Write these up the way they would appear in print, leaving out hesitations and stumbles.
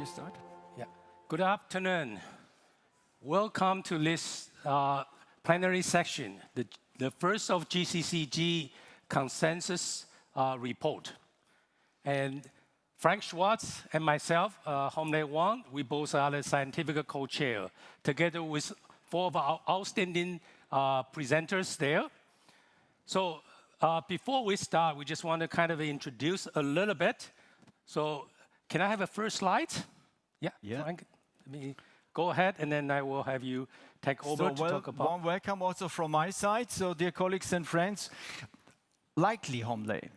you start? Yeah. Good afternoon. Welcome to this plenary session, the first of GCCG consensus report. And Frank Schwarz and myself, Hom-Lay Wang, we both are the scientific co-chair, together with four of our outstanding presenters there. So before we start, we just want to kind of introduce a little bit. So can I have a first slide? Yeah. Frank, let me go ahead, and then I will have you take over to talk about. Warm welcome also from my side. So, dear colleagues and friends, likely Hom-Lay,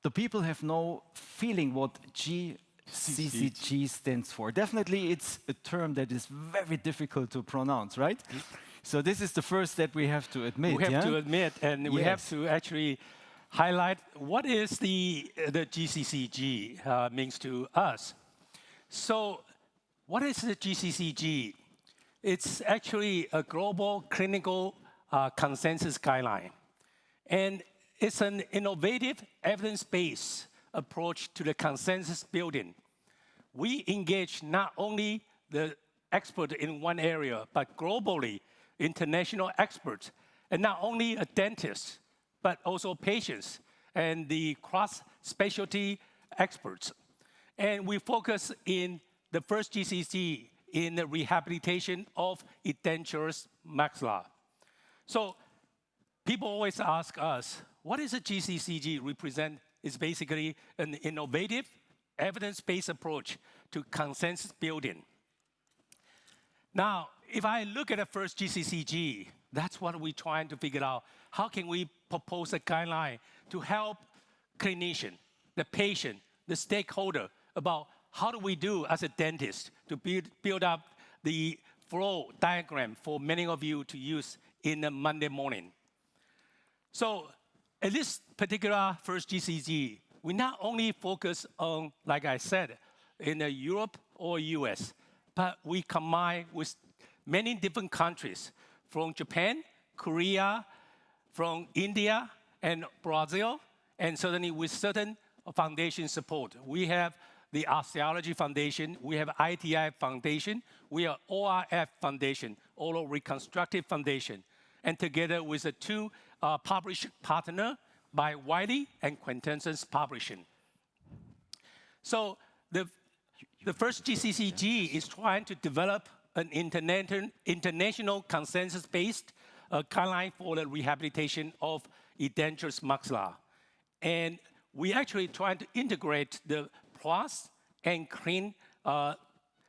the people have no feeling what GCCG stands for. Definitely, it's a term that is very difficult to pronounce, right? So this is the first that we have to admit. We have to admit, and we have to actually highlight what is the GCCG means to us. So what is the GCCG? It's actually a global clinical consensus guideline. And it's an innovative, evidence-based approach to the consensus building. We engage not only the expert in one area, but globally, international experts, and not only a dentist, but also patients and the cross-specialty experts. And we focus in the first GCC in the rehabilitation of edentulous maxilla. So people always ask us, what does a GCCG represent? It's basically an innovative, evidence-based approach to consensus building. Now, if I look at the first GCCG, that's what we're trying to figure out. How can we propose a guideline to help clinician, the patient, the stakeholder about how do we do as a dentist to build up the flow diagram for many of you to use in a Monday morning. So at this particular first GCG, we not only focus on, like I said, in Europe or US, but we combine with many different countries from Japan, Korea, from India and Brazil, and certainly with certain foundation support. We have the Osteology Foundation, we have ITI Foundation, we are ORF Foundation, Oral Reconstructive Foundation, and together with the two publishing partners by Wiley and Quintessence Publishing. So the first GCCG is trying to develop an international consensus-based guideline for the rehabilitation of edentulous maxilla. And we actually trying to integrate the PLOS and CLEAN,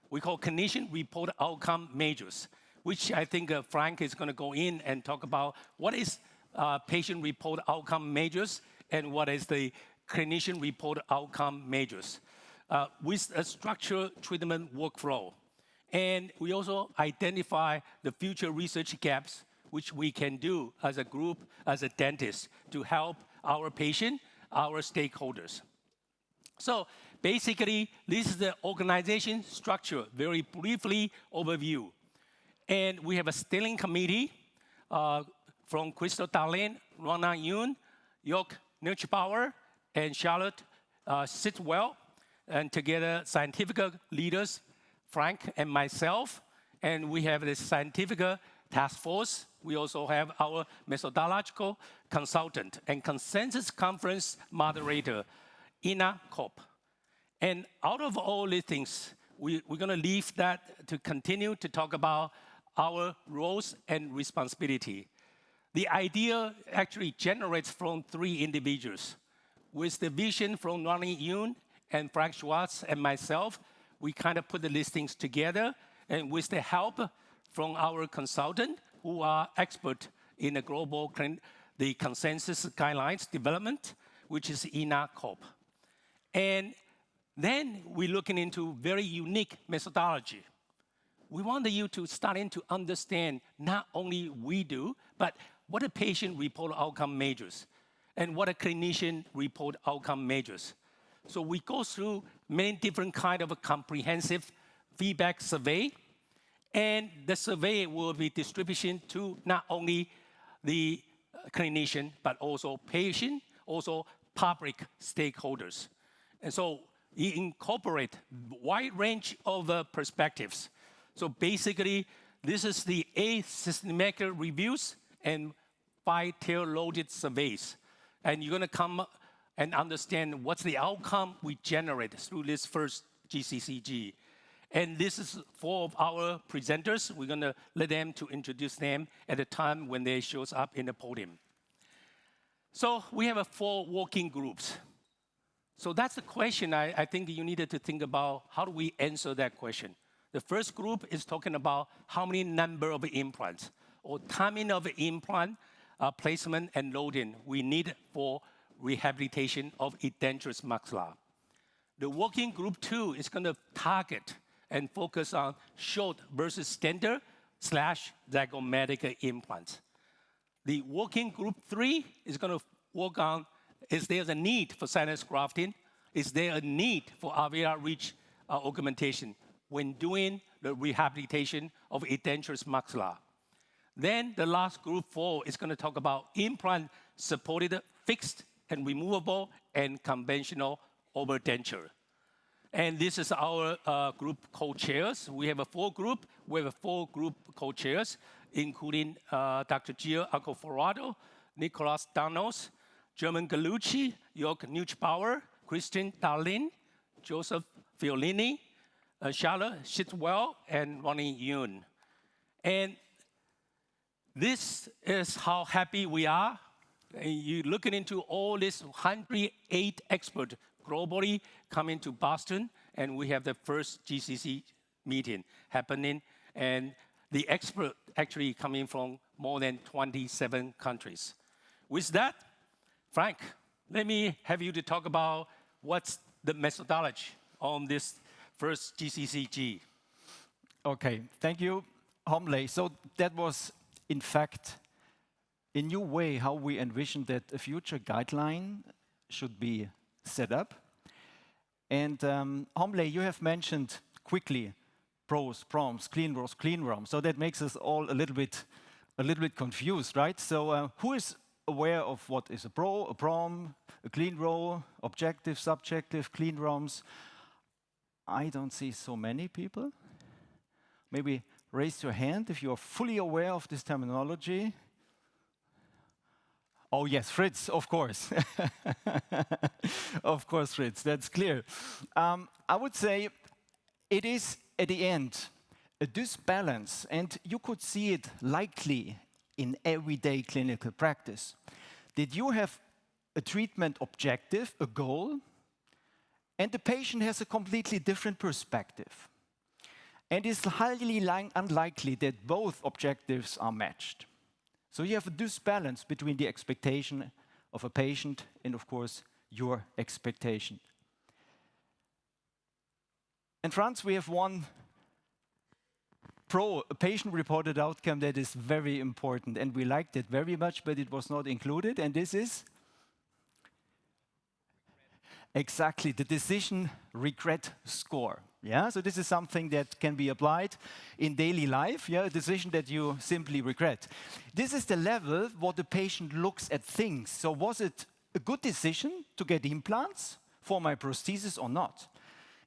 we call clinician report outcome measures, which I think Frank is going to go in and talk about what is patient report outcome measures and what is the clinician report outcome measures with a structured treatment workflow. And we also identify the future research gaps which we can do as a group, as a dentist, to help our patient, our stakeholders. So basically, this is the organization structure, very briefly overview. And we have a steering committee from Crystal Darlene, Rona Yoon, York Nurchbauer, and Charlotte Sitwell, and together scientific leaders, Frank and myself, and we have the scientific task force. We also have our methodological consultant and consensus conference moderator, Ina Kopp. And out of all these things, we're going to leave that to continue to talk about our roles and responsibility. The idea actually generates from three individuals. With the vision from Ronnie Yoon and Frank Schwarz and myself, we kind of put the listings together, and with the help from our consultant, who are expert in the global the consensus guidelines development, which is Ina Kopp. And then we're looking into very unique methodology. We want you to starting to understand not only we do, but what a patient report outcome measures and what a clinician report outcome measures. So we go through many different kind of a comprehensive feedback survey, and the survey will be distribution to not only the clinician, but also patient, also public stakeholders. And so incorporate wide range of perspectives. So basically, this is the 8 systematic reviews and 5 tail-loaded surveys. And you're going to come and understand what's the outcome we generate through this first GCCG. And this is 4 of our presenters. We're going to let them to introduce them at the time when they shows up in the podium. So we have 4 working groups. So that's the question I think you needed to think about. How do we answer that question? The first group is talking about how many number of implants or timing of implant placement and loading we need for rehabilitation of edentulous maxilla. The working group 2 is going to target and focus on short versus standard / zygomatic implants. The working group 3 is going to work on, is there a need for sinus grafting? Is there a need for alveolar ridge augmentation when doing the rehabilitation of edentulous maxilla? Then the last group 4 is going to talk about implant-supported fixed and removable and conventional overdenture. And this is our group co-chairs. We have 4 group. We have 4 group co-chairs, including Dr. Gio Alcoforado, Nicolas Danos, German Gallucci, Jörg Neuchbauer, Christian Darlin, Joseph Fiolini, Charlotte Shitwell, and Ronnie Yun. And this is how happy we are. You're looking into all these 108 experts globally coming to Boston, and we have the first GCC meeting happening, and the expert actually coming from more than 27 countries. With that, Frank, let me have you to talk about what's the methodology on this first GCCG. Okay, thank you, Hom-Lay. So that was, in fact, a new way how we envisioned that a future guideline should be set up. And Hom-Lay, you have mentioned quickly pros, proms, clean rows, clean ROM. So that makes us all a little bit confused, right? So who is aware of what is a pro, a prom, a clean row, objective, subjective, clean ROMs? I don't see so many people. Maybe raise your hand if you are fully aware of this terminology. Oh yes, Fritz, of course. Of course, Fritz, that's clear. I would say it is, at the end, a disbalance, and you could see it likely in everyday clinical practice. That you have a treatment objective, a goal, and the patient has a completely different perspective. And it's highly unlikely that both objectives are matched. So you have a disbalance between the expectation of a patient and, of course, your expectation. And Franz, we have one a patient-reported outcome that is very important, and we liked it very much, but it was not included, and this is exactly the decision regret score. Yeah, so this is something that can be applied in daily life, yeah, a decision that you simply regret. This is the level what the patient looks at things. So was it a good decision to get implants for my prosthesis or not?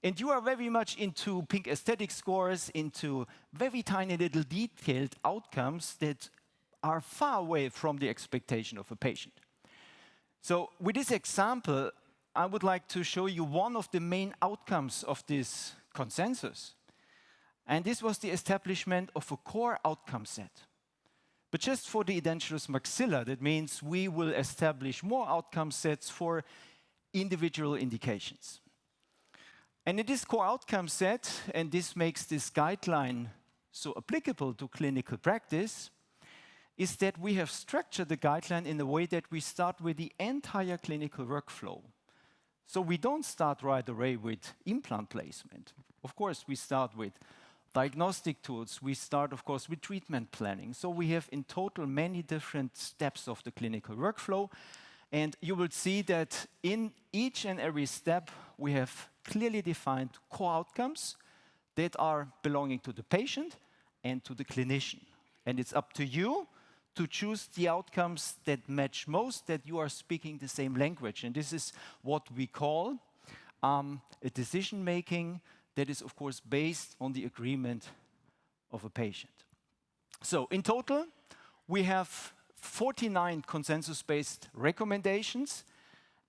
And you are very much into pink aesthetic scores, into very tiny little detailed outcomes that are far away from the expectation of a patient. So with this example, I would like to show you one of the main outcomes of this consensus. And this was the establishment of a core outcome set. But just for the edentulous maxilla, that means we will establish more outcome sets for individual indications. And in this core outcome set, and this makes this guideline so applicable to clinical practice, is that we have structured the guideline in a way that we start with the entire clinical workflow. So we don't start right away with implant placement. Of course, we start with diagnostic tools. We start, of course, with treatment planning. So we have in total many different steps of the clinical workflow. And you will see that in each and every step, we have clearly defined core outcomes that are belonging to the patient and to the clinician. And it's up to you to choose the outcomes that match most, that you are speaking the same language. And this is what we call a decision-making that is, of course, based on the agreement of a patient. So in total, we have 49 consensus-based recommendations,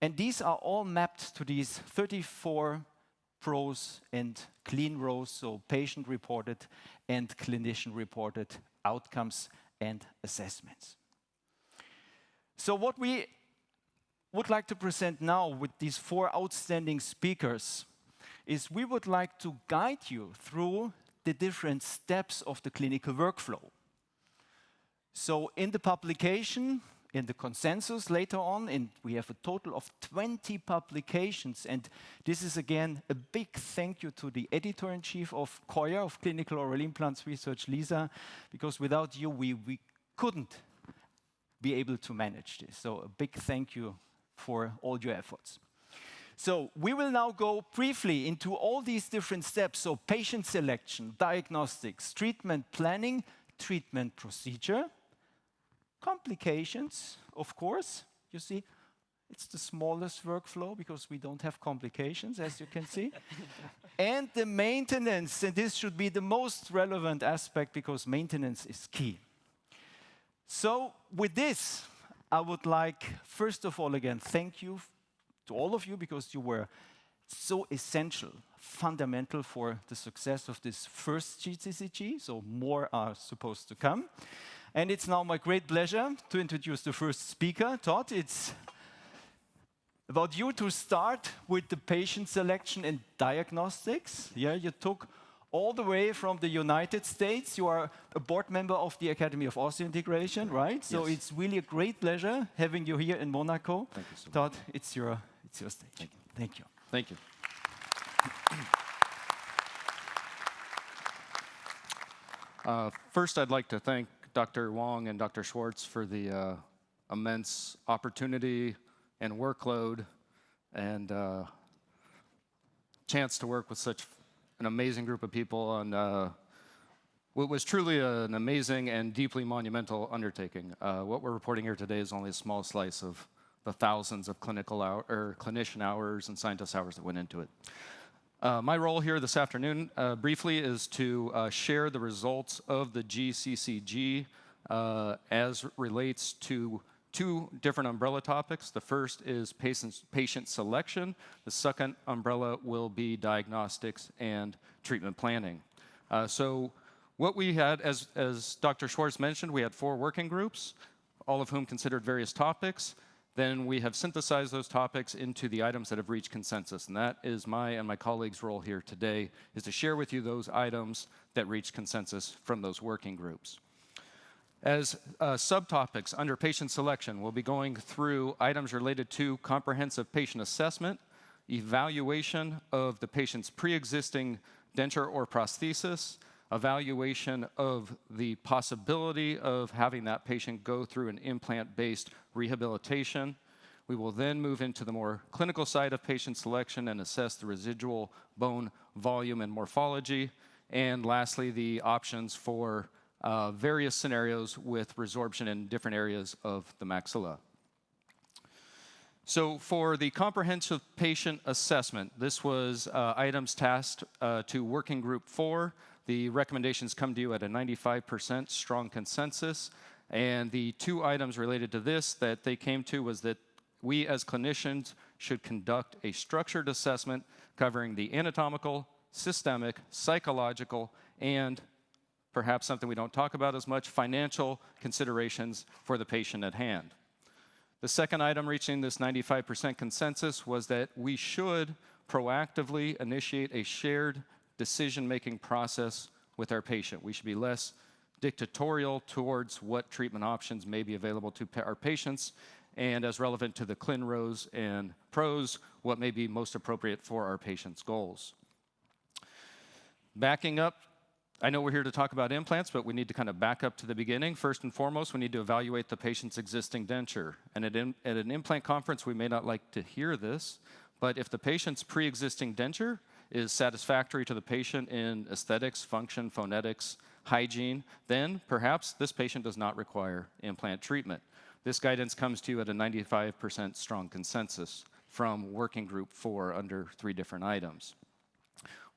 and these are all mapped to these 34 pros and clean rows, so patient-reported and clinician-reported outcomes and assessments. So what we would like to present now with these 4 outstanding speakers is we would like to guide you through the different steps of the clinical workflow. So in the publication, in the consensus later on, and we have a total of 20 publications, and this is again a big thank you to the editor-in-chief of COIA, of Clinical Oral Implants Research, Lisa, because without you we couldn't be able to manage this. So a big thank you for all your efforts. So we will now go briefly into all these different steps, so patient selection, diagnostics, treatment planning, treatment procedure, complications, of course. You see, it's the smallest workflow because we don't have complications, as you can see. And the maintenance, and this should be the most relevant aspect because maintenance is key. So with this, I would like, first of all, again, thank you to all of you because you were so essential, fundamental for the success of this first GCCG, so more are supposed to come. And it's now my great pleasure to introduce the first speaker, Todd. It's about you to start with the patient selection and diagnostics. Yeah, you took all the way from the United States. You are a board member of the Academy of Osseointegration, right? Yes. So it's really a great pleasure having you here in Monaco. Thank you so much. Todd, it's your stage. Thank you. Thank you. Thank you. First, I'd like to thank Dr. Wang and Dr. Schwarz for the immense opportunity and workload and chance to work with such an amazing group of people on what was truly an amazing and deeply monumental undertaking. What we're reporting here today is only a small slice of the thousands of clinician hours and scientist hours that went into it. My role here this afternoon, briefly, is to share the results of the GCCG as relates to 2 different umbrella topics. The first is patient selection. The second umbrella will be diagnostics and treatment planning. So what we had, as Dr. Schwarz mentioned, we had 4 working groups, all of whom considered various topics. Then we have synthesized those topics into the items that have reached consensus. And that is my and my colleagues' role here today, is to share with you those items that reached consensus from those working groups. As subtopics under patient selection, we'll be going through items related to comprehensive patient assessment, evaluation of the patient's pre-existing denture or prosthesis, evaluation of the possibility of having that patient go through an implant-based rehabilitation. We will then move into the more clinical side of patient selection and assess the residual bone volume and morphology. And lastly, the options for various scenarios with resorption in different areas of the maxilla. So for the comprehensive patient assessment, this was items tasked to Working Group 4. The recommendations come to you at a 95% strong consensus. And the 2 items related to this that they came to was that we as clinicians should conduct a structured assessment covering the anatomical, systemic, psychological, and perhaps something we don't talk about as much, financial considerations for the patient at hand. The second item reaching this 95% consensus was that we should proactively initiate a shared decision-making process with our patient. We should be less dictatorial towards what treatment options may be available to our patients, and as relevant to the clin rows and pros, what may be most appropriate for our patient's goals. Backing up, I know we're here to talk about implants, but we need to kind of back up to the beginning. First and foremost, we need to evaluate the patient's existing denture. And at an implant conference, we may not like to hear this, but if the patient's pre-existing denture is satisfactory to the patient in aesthetics, function, phonetics, hygiene, then perhaps this patient does not require implant treatment. This guidance comes to you at a 95% strong consensus. from working group 4 under 3 different items.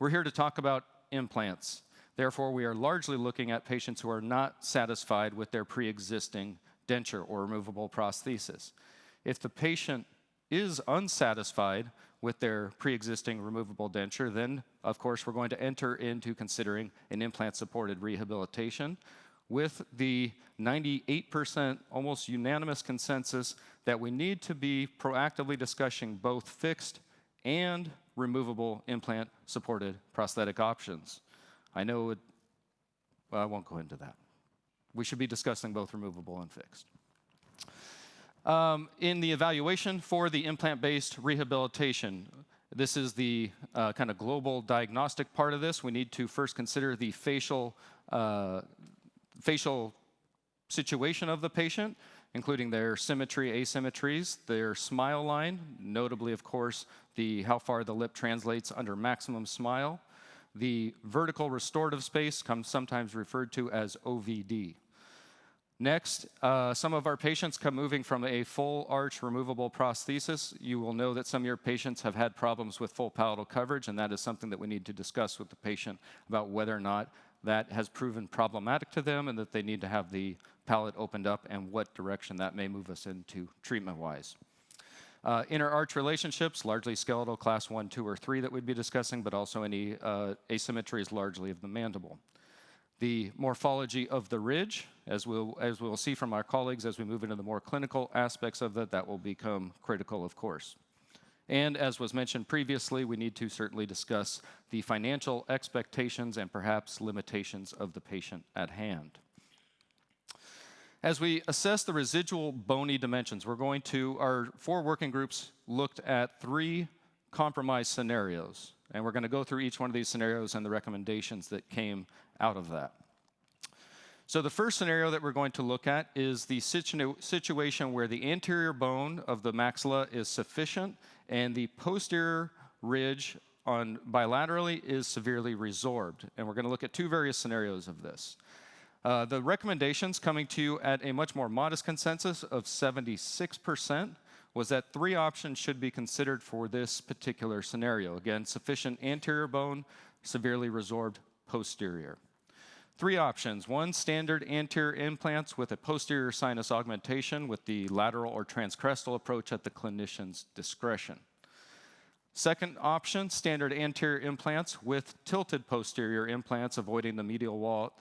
We're here to talk about implants. Therefore, we are largely looking at patients who are not satisfied with their pre-existing denture or removable prosthesis. If the patient is unsatisfied with their pre-existing removable denture, then of course we're going to enter into considering an implant-supported rehabilitation with the 98% almost unanimous consensus that we need to be proactively discussing both fixed and removable implant-supported prosthetic options. I know I won't go into that. We should be discussing both removable and fixed. In the evaluation for the implant-based rehabilitation, this is the kind of global diagnostic part of this. We need to first consider the facial situation of the patient, including their symmetry, asymmetries, their smile line, notably, of course, how far the lip translates under maximum smile, the vertical restorative space, sometimes referred to as OVD. Next, some of our patients come moving from a full arch removable prosthesis. You will know that some of your patients have had problems with full palatal coverage, and that is something that we need to discuss with the patient about whether or not that has proven problematic to them and that they need to have the palate opened up and what direction that may move us into treatment-wise. Inner arch relationships, largely skeletal, class 1, 2, or 3 that we'd be discussing, but also any asymmetries largely of the mandible. The morphology of the ridge, as we'll see from our colleagues as we move into the more clinical aspects of that will become critical, of course. And as was mentioned previously, we need to certainly discuss the financial expectations and perhaps limitations of the patient at hand. As we assess the residual bony dimensions, our 4 working groups looked at 3 compromise scenarios, and we're going to go through each one of these scenarios and the recommendations that came out of that. So the first scenario that we're going to look at is the situation where the anterior bone of the maxilla is sufficient and the posterior ridge bilaterally is severely resorbed. And we're going to look at 2 various scenarios of this. The recommendations coming to you at a much more modest consensus of 76% was that 3 options should be considered for this particular scenario. Again, sufficient anterior bone, severely resorbed posterior. 3 options. 1, standard anterior implants with a posterior sinus augmentation with the lateral or transcrestal approach at the clinician's discretion. Second option, standard anterior implants with tilted posterior implants avoiding the medial wall,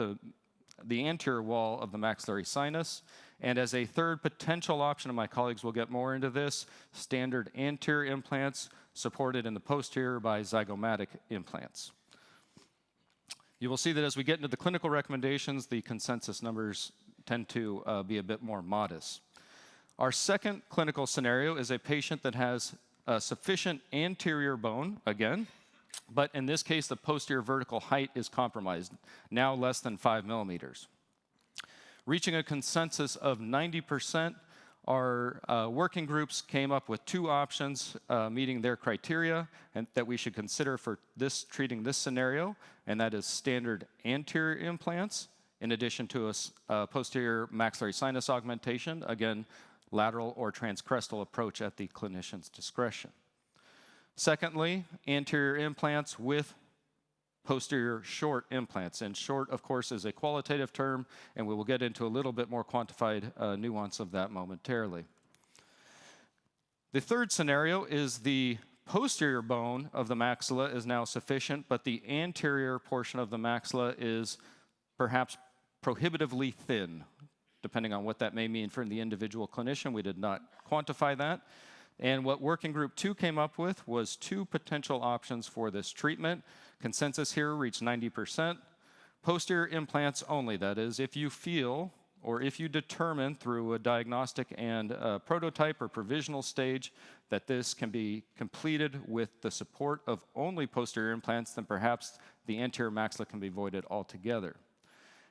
the anterior wall of the maxillary sinus. And as a third potential option, and my colleagues will get more into this, standard anterior implants supported in the posterior by zygomatic implants. You will see that as we get into the clinical recommendations, the consensus numbers tend to be a bit more modest. Our second clinical scenario is a patient that has a sufficient anterior bone, again, but in this case, the posterior vertical height is compromised, now less than 5 millimeters. Reaching a consensus of 90%, our working groups came up with 2 options meeting their criteria and that we should consider for treating this scenario, and that is standard anterior implants in addition to a posterior maxillary sinus augmentation, again, lateral or transcrestal approach at the clinician's discretion. Secondly, anterior implants with posterior short implants. And short, of course, is a qualitative term, and we will get into a little bit more quantified nuance of that momentarily. The third scenario is the posterior bone of the maxilla is now sufficient, but the anterior portion of the maxilla is perhaps prohibitively thin, depending on what that may mean for the individual clinician. We did not quantify that. And what working group 2 came up with was 2 potential options for this treatment. Consensus here reached 90%. Posterior implants only, that is, if you feel or if you determine through a diagnostic and prototype or provisional stage that this can be completed with the support of only posterior implants, then perhaps the anterior maxilla can be avoided altogether.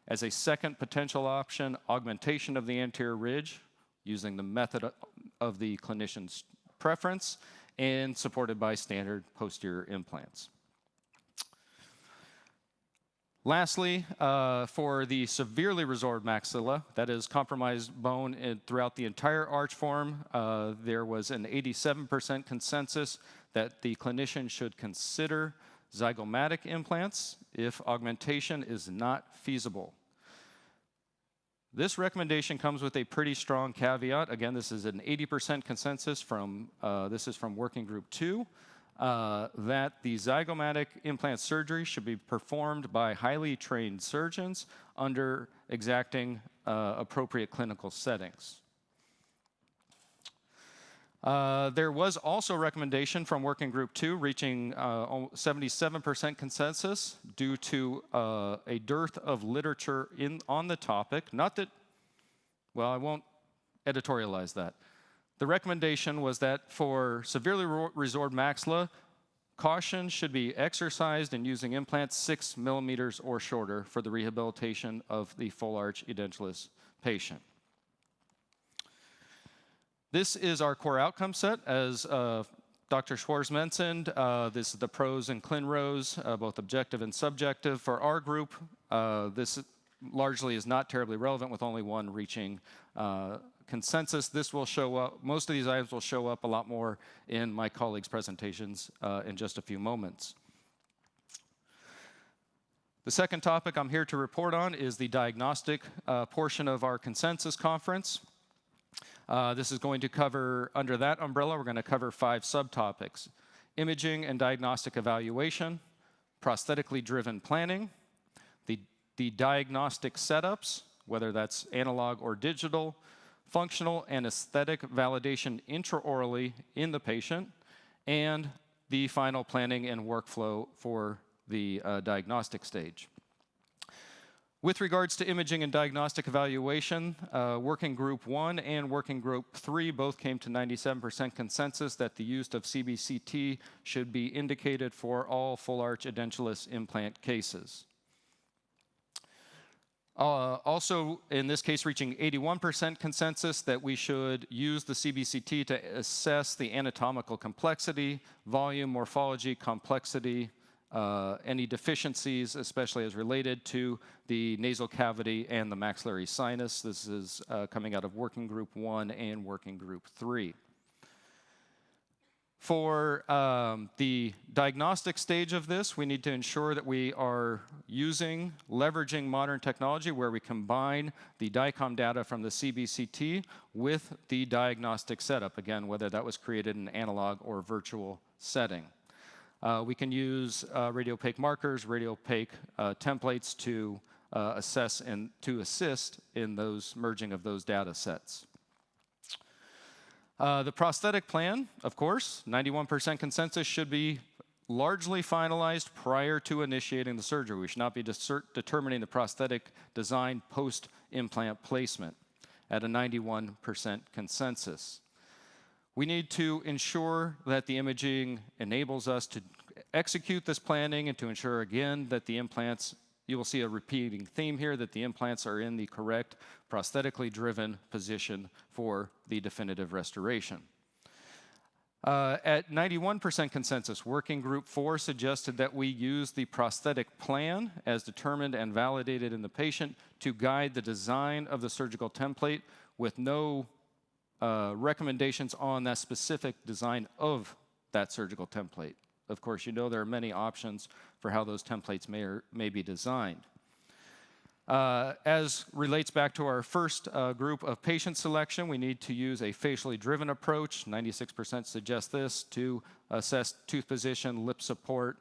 As a second potential option, augmentation of the anterior ridge using the method of the clinician's preference and supported by standard posterior implants. Lastly, for the severely resorbed maxilla, that is compromised bone throughout the entire arch form, there was an 87% consensus that the clinician should consider zygomatic implants if augmentation is not feasible. This recommendation comes with a pretty strong caveat. Again, this is an 80% consensus from, this is from Working Group 2. That the zygomatic implant surgery should be performed by highly trained surgeons under exacting appropriate clinical settings. There was also a recommendation from Working Group 2 reaching 77% consensus due to a dearth of literature on the topic. Not that, well, I won't editorialize that. The recommendation was that for severely resorbed maxilla, caution should be exercised in using implants 6 millimeters or shorter for the rehabilitation of the full arch edentulous patient. This is our core outcome set. As Dr. Schwarz mentioned, this is the pros and clin rows, both objective and subjective. For our group, this largely is not terribly relevant, with only one reaching consensus. This will show up, most of these items will show up a lot more in my colleagues' presentations in just a few moments. The second topic I'm here to report on is the diagnostic portion of our consensus conference. This is going to cover, under that umbrella, we're going to cover 5 subtopics: imaging and diagnostic evaluation, prosthetically driven planning, the diagnostic setups, whether that's analog or digital, functional and aesthetic validation intraorally in the patient, and the final planning and workflow for the diagnostic stage. With regards to imaging and diagnostic evaluation, Working Group 1 and Working Group 3 both came to 97% consensus that the use of CBCT should be indicated for all full arch edentulous implant cases. Also, in this case, reaching 81% consensus that we should use the CBCT to assess the anatomical complexity, volume, morphology, complexity, any deficiencies, especially as related to the nasal cavity and the maxillary sinus. This is coming out of Working Group 1 and Working Group 3. For the diagnostic stage of this, we need to ensure that we are leveraging modern technology where we combine the DICOM data from the CBCT with the diagnostic setup, again, whether that was created in an analog or virtual setting. We can use radiopaque markers, radiopaque templates to assess and to assist in those merging of those data sets. The prosthetic plan, of course, 91% consensus, should be largely finalized prior to initiating the surgery. We should not be determining the prosthetic design post-implant placement at a 91% consensus. We need to ensure that the imaging enables us to execute this planning and to ensure, again, that the implants, you will see a repeating theme here, that the implants are in the correct prosthetically driven position for the definitive restoration. At 91% consensus, Working Group 4 suggested that we use the prosthetic plan as determined and validated in the patient to guide the design of the surgical template with no recommendations on that specific design of that surgical template. Of course, you know there are many options for how those templates may be designed. As relates back to our first group of patient selection, we need to use a facially driven approach. 96% suggest this to assess tooth position, lip support,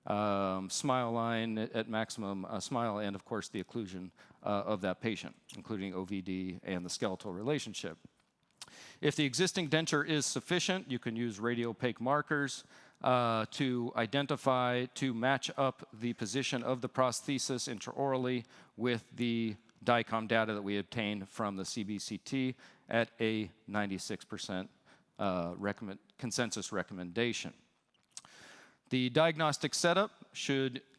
smile line at maximum smile, and of course the occlusion of that patient, including OVD and the skeletal relationship. If the existing denture is sufficient, you can use radiopaque markers to identify, to match up the position of the prosthesis intraorally with the DICOM data that we obtained from the CBCT at a 96% consensus recommendation. The diagnostic setup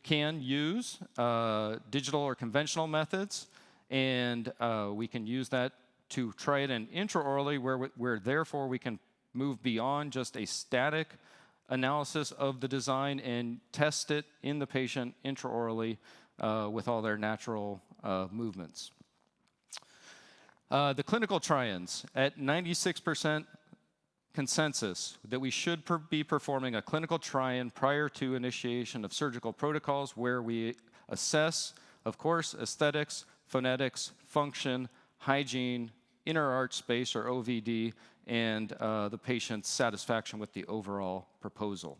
can use digital or conventional methods, and we can use that to try it in intraorally, where therefore we can move beyond just a static analysis of the design and test it in the patient intraorally with all their natural movements. The clinical try-ins, at 96% consensus that we should be performing a clinical try-in prior to initiation of surgical protocols where we assess, of course, aesthetics, phonetics, function, hygiene, inner arch space, or OVD, and the patient's satisfaction with the overall proposal.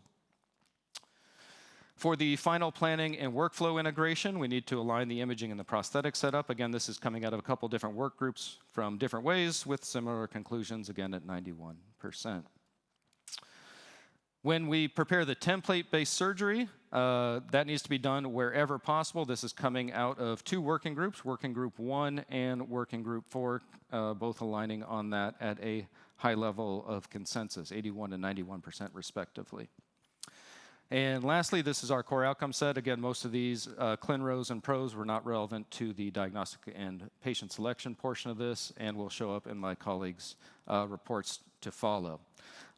For the final planning and workflow integration, we need to align the imaging and the prosthetic setup. Again, this is coming out of a couple different work groups from different ways with similar conclusions, again, at 91%. When we prepare the template-based surgery, that needs to be done wherever possible. This is coming out of 2 working groups, Working Group 1 and Working Group 4, both aligning on that at a high level of consensus, 81 and 91% respectively. And lastly, this is our core outcome set. Again, most of these ClinRos and pros were not relevant to the diagnostic and patient selection portion of this, and will show up in my colleagues' reports to follow.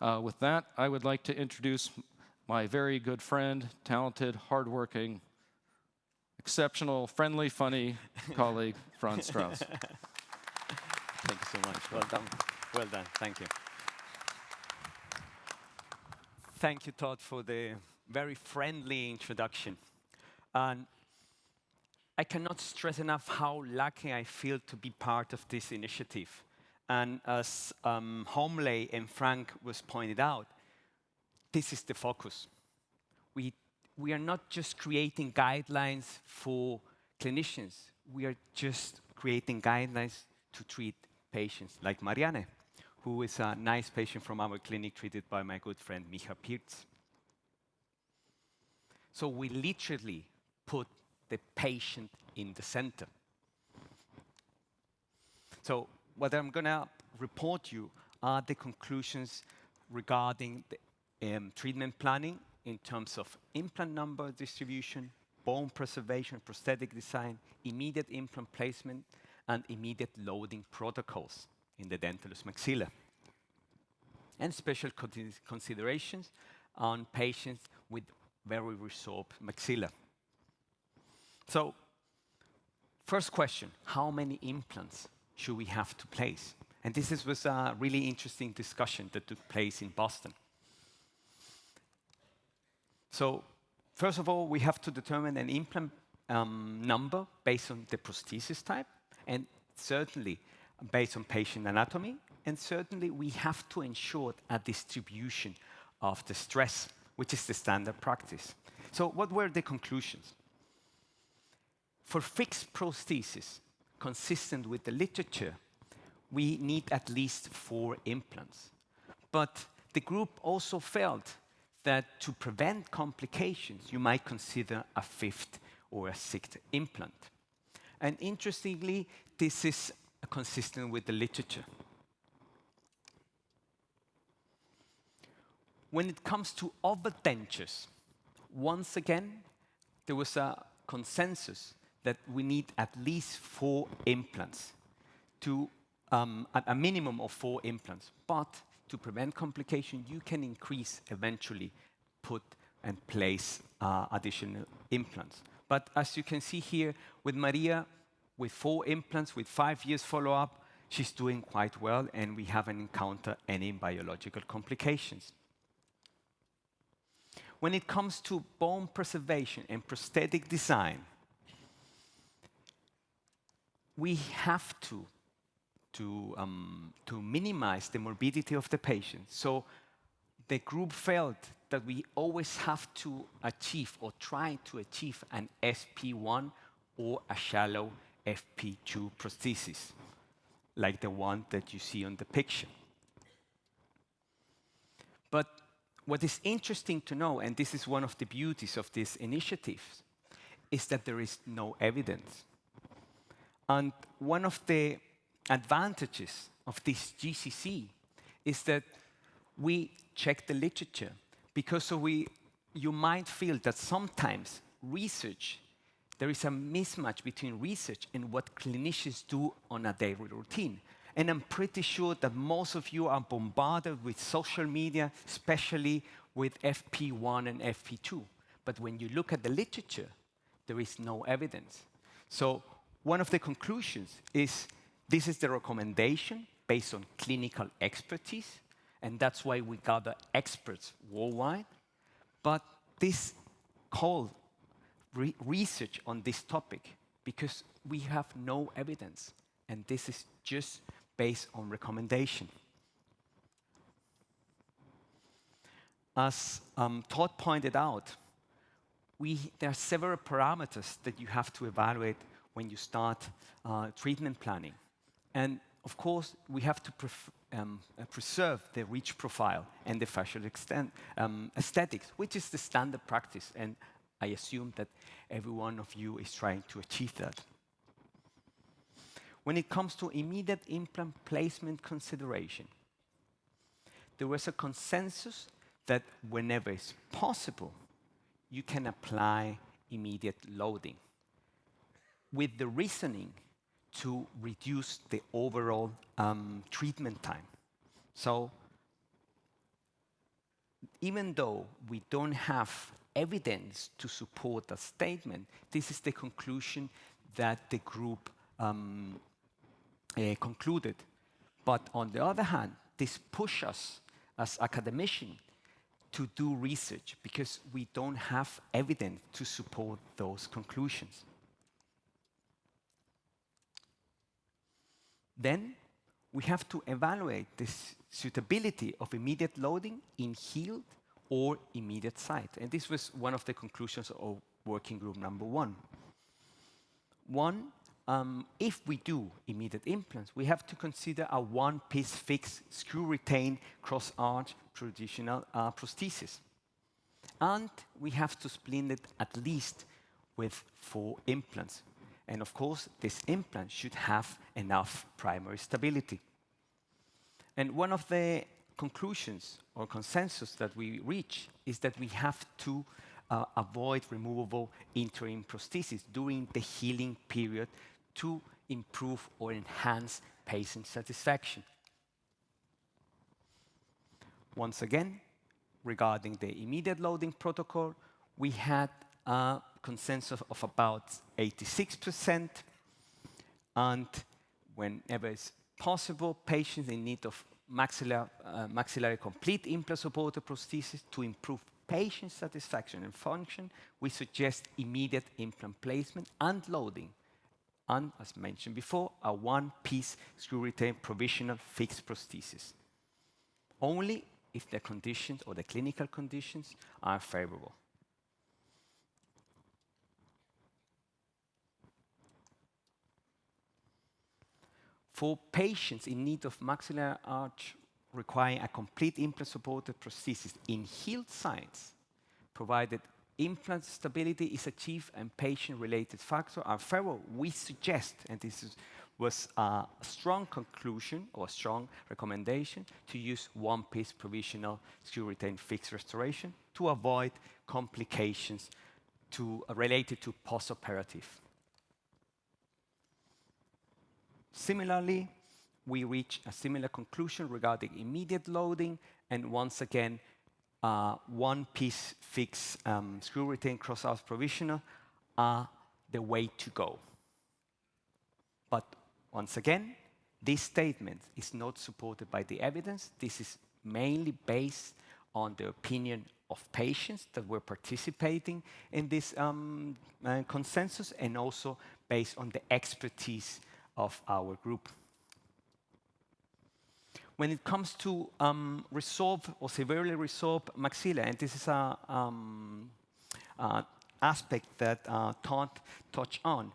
With that, I would like to introduce my very good friend, talented, hardworking, exceptional, friendly, funny colleague, Franz Strauss. Thank you so much. Well done. Well done. Thank you. Thank you, Todd, for the very friendly introduction. And I cannot stress enough how lucky I feel to be part of this initiative. And as Hom-Lay and Frank was pointed out, this is the focus. We are not just creating guidelines for clinicians. We are just creating guidelines to treat patients like Marianne, who is a nice patient from our clinic treated by my good friend Micha Pirz. So we literally put the patient in the center. So what I'm going to report you are the conclusions regarding the treatment planning in terms of implant number distribution, bone preservation, prosthetic design, immediate implant placement, and immediate loading protocols in the dentulous maxilla. And special considerations on patients with very resorbed maxilla. So, first question, how many implants should we have to place? And this was a really interesting discussion that took place in Boston. So, first of all, we have to determine an implant number based on the prosthesis type, and certainly based on patient anatomy, and certainly we have to ensure a distribution of the stress, which is the standard practice. So what were the conclusions? For fixed prosthesis, consistent with the literature, we need at least 4 implants. But the group also felt that to prevent complications, you might consider a 5th or a 6th implant. And interestingly, this is consistent with the literature. When it comes to overdentures, once again, there was a consensus that we need at least 4 implants, to a minimum of 4 implants. But to prevent complication, you can increase eventually, put and place additional implants. But as you can see here, with Maria, with 4 implants, with 5 years follow-up, she's doing quite well, and we haven't encountered any biological complications. When it comes to bone preservation and prosthetic design, we have to minimize the morbidity of the patient. So the group felt that we always have to achieve or try to achieve an SP1 or a shallow FP2 prosthesis, like the one that you see on the picture. But what is interesting to know, and this is one of the beauties of this initiative, is that there is no evidence. And one of the advantages of this GCC is that we check the literature, because you might feel that sometimes research, there is a mismatch between research and what clinicians do on a daily routine. And I'm pretty sure that most of you are bombarded with social media, especially with FP1 and FP2. But when you look at the literature, there is no evidence. So one of the conclusions is this is the recommendation based on clinical expertise, and that's why we gather experts worldwide. But this call research on this topic because we have no evidence, and this is just based on recommendation. As Todd pointed out, there are several parameters that you have to evaluate when you start treatment planning. And of course, we have to preserve the reach profile and the facial aesthetics, which is the standard practice. And I assume that every one of you is trying to achieve that. When it comes to immediate implant placement consideration, there was a consensus that whenever it's possible, you can apply immediate loading, with the reasoning to reduce the overall treatment time. So even though we don't have evidence to support that statement, this is the conclusion that the group concluded. But on the other hand, this pushes us as academicians to do research because we don't have evidence to support those conclusions. Then we have to evaluate the suitability of immediate loading in healed or immediate site. And this was one of the conclusions of working group number 1. If we do immediate implants, we have to consider a one-piece fixed screw-retained cross-arch traditional prosthesis. And we have to split it at least with 4 implants. And of course, this implant should have enough primary stability. And one of the conclusions or consensus that we reach is that we have to avoid removable interim prosthesis during the healing period to improve or enhance patient satisfaction. Once again, regarding the immediate loading protocol, we had a consensus of about 86%, and whenever it's possible, patients in need of maxillary complete implant-supported prosthesis to improve patient satisfaction and function, we suggest immediate implant placement and loading, and as mentioned before, a one-piece screw-retained provisional fixed prosthesis. Only if the conditions or the clinical conditions are favorable. For patients in need of maxillary arch requiring a complete implant-supported prosthesis in healed sites, provided implant stability is achieved and patient-related factors are favorable, we suggest, and this was a strong conclusion or a strong recommendation, to use one-piece provisional screw-retained fixed restoration to avoid complications related to postoperative. Similarly, we reach a similar conclusion regarding immediate loading, and once again, one-piece fixed screw-retained cross-arch provisional are the way to go. But once again, this statement is not supported by the evidence. This is mainly based on the opinion of patients that were participating in this consensus, and also based on the expertise of our group. When it comes to resolved or severely resolved maxilla, and this is an aspect that Todd touched on,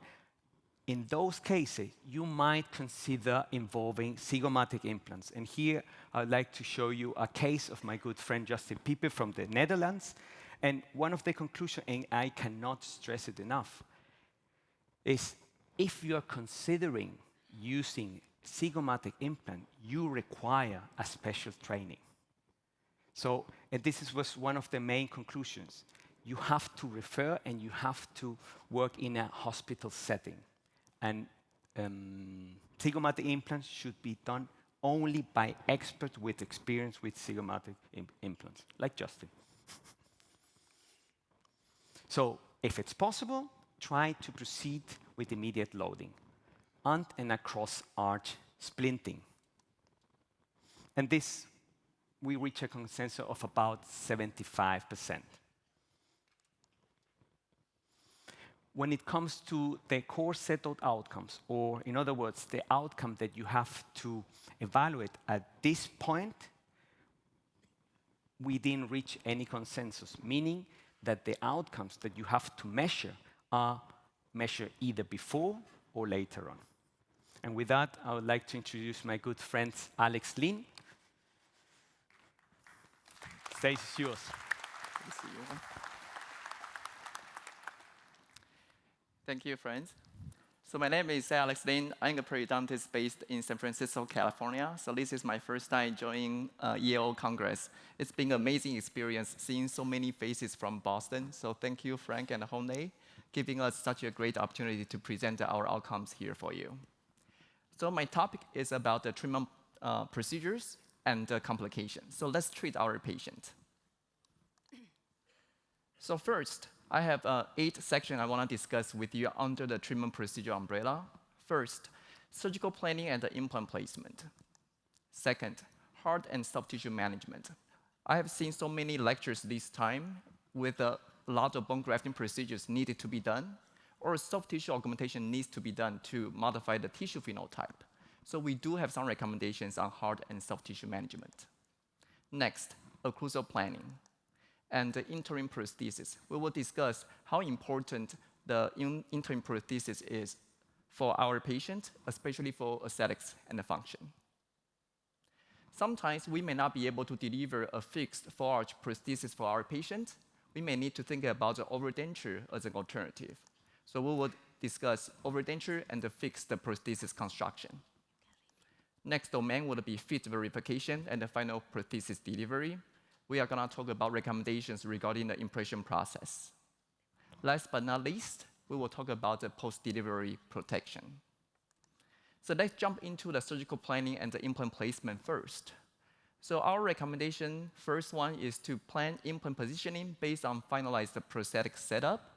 in those cases, you might consider involving zygomatic implants. And here, I'd like to show you a case of my good friend Justin Pieper from the Netherlands. And one of the conclusions, and I cannot stress it enough, is if you are considering using zygomatic implant, you require a special training. So, and this was one of the main conclusions. You have to refer and you have to work in a hospital setting. And zygomatic implants should be done only by experts with experience with zygomatic implants, like Justin. So, if it's possible, try to proceed with immediate loading and across arch splinting. And this, we reach a consensus of about 75%. When it comes to the core settled outcomes, or in other words, the outcome that you have to evaluate at this point, we didn't reach any consensus, meaning that the outcomes that you have to measure are measured either before or later on. And with that, I would like to introduce my good friend, Alex Lin. Stage is yours. Good to see you. Thank you, Franz. So my name is Alex Lin. I'm a periodontist based in San Francisco, California. So this is my first time joining EAO Congress. It's been an amazing experience seeing so many faces from Boston. So thank you, Frank and Hom-Lay, giving us such a great opportunity to present our outcomes here for you. So my topic is about the treatment procedures and complications. So let's treat our patient. So first, I have 8 sections I want to discuss with you under the treatment procedure umbrella. First, surgical planning and the implant placement. Second, hard and soft tissue management. I have seen so many lectures this time with a lot of bone grafting procedures needed to be done, or soft tissue augmentation needs to be done to modify the tissue phenotype. So we do have some recommendations on hard and soft tissue management. Next, occlusal planning and the interim prosthesis. We will discuss how important the interim prosthesis is for our patient, especially for aesthetics and the function. Sometimes we may not be able to deliver a fixed full-arch prosthesis for our patient. We may need to think about the overdenture as an alternative. So we will discuss overdenture and the fixed prosthesis construction. Next domain will be fit verification and the final prosthesis delivery. We are going to talk about recommendations regarding the impression process. Last but not least, we will talk about the post-delivery protection. So let's jump into the surgical planning and the implant placement first. So our recommendation, first one, is to plan implant positioning based on finalized prosthetic setup.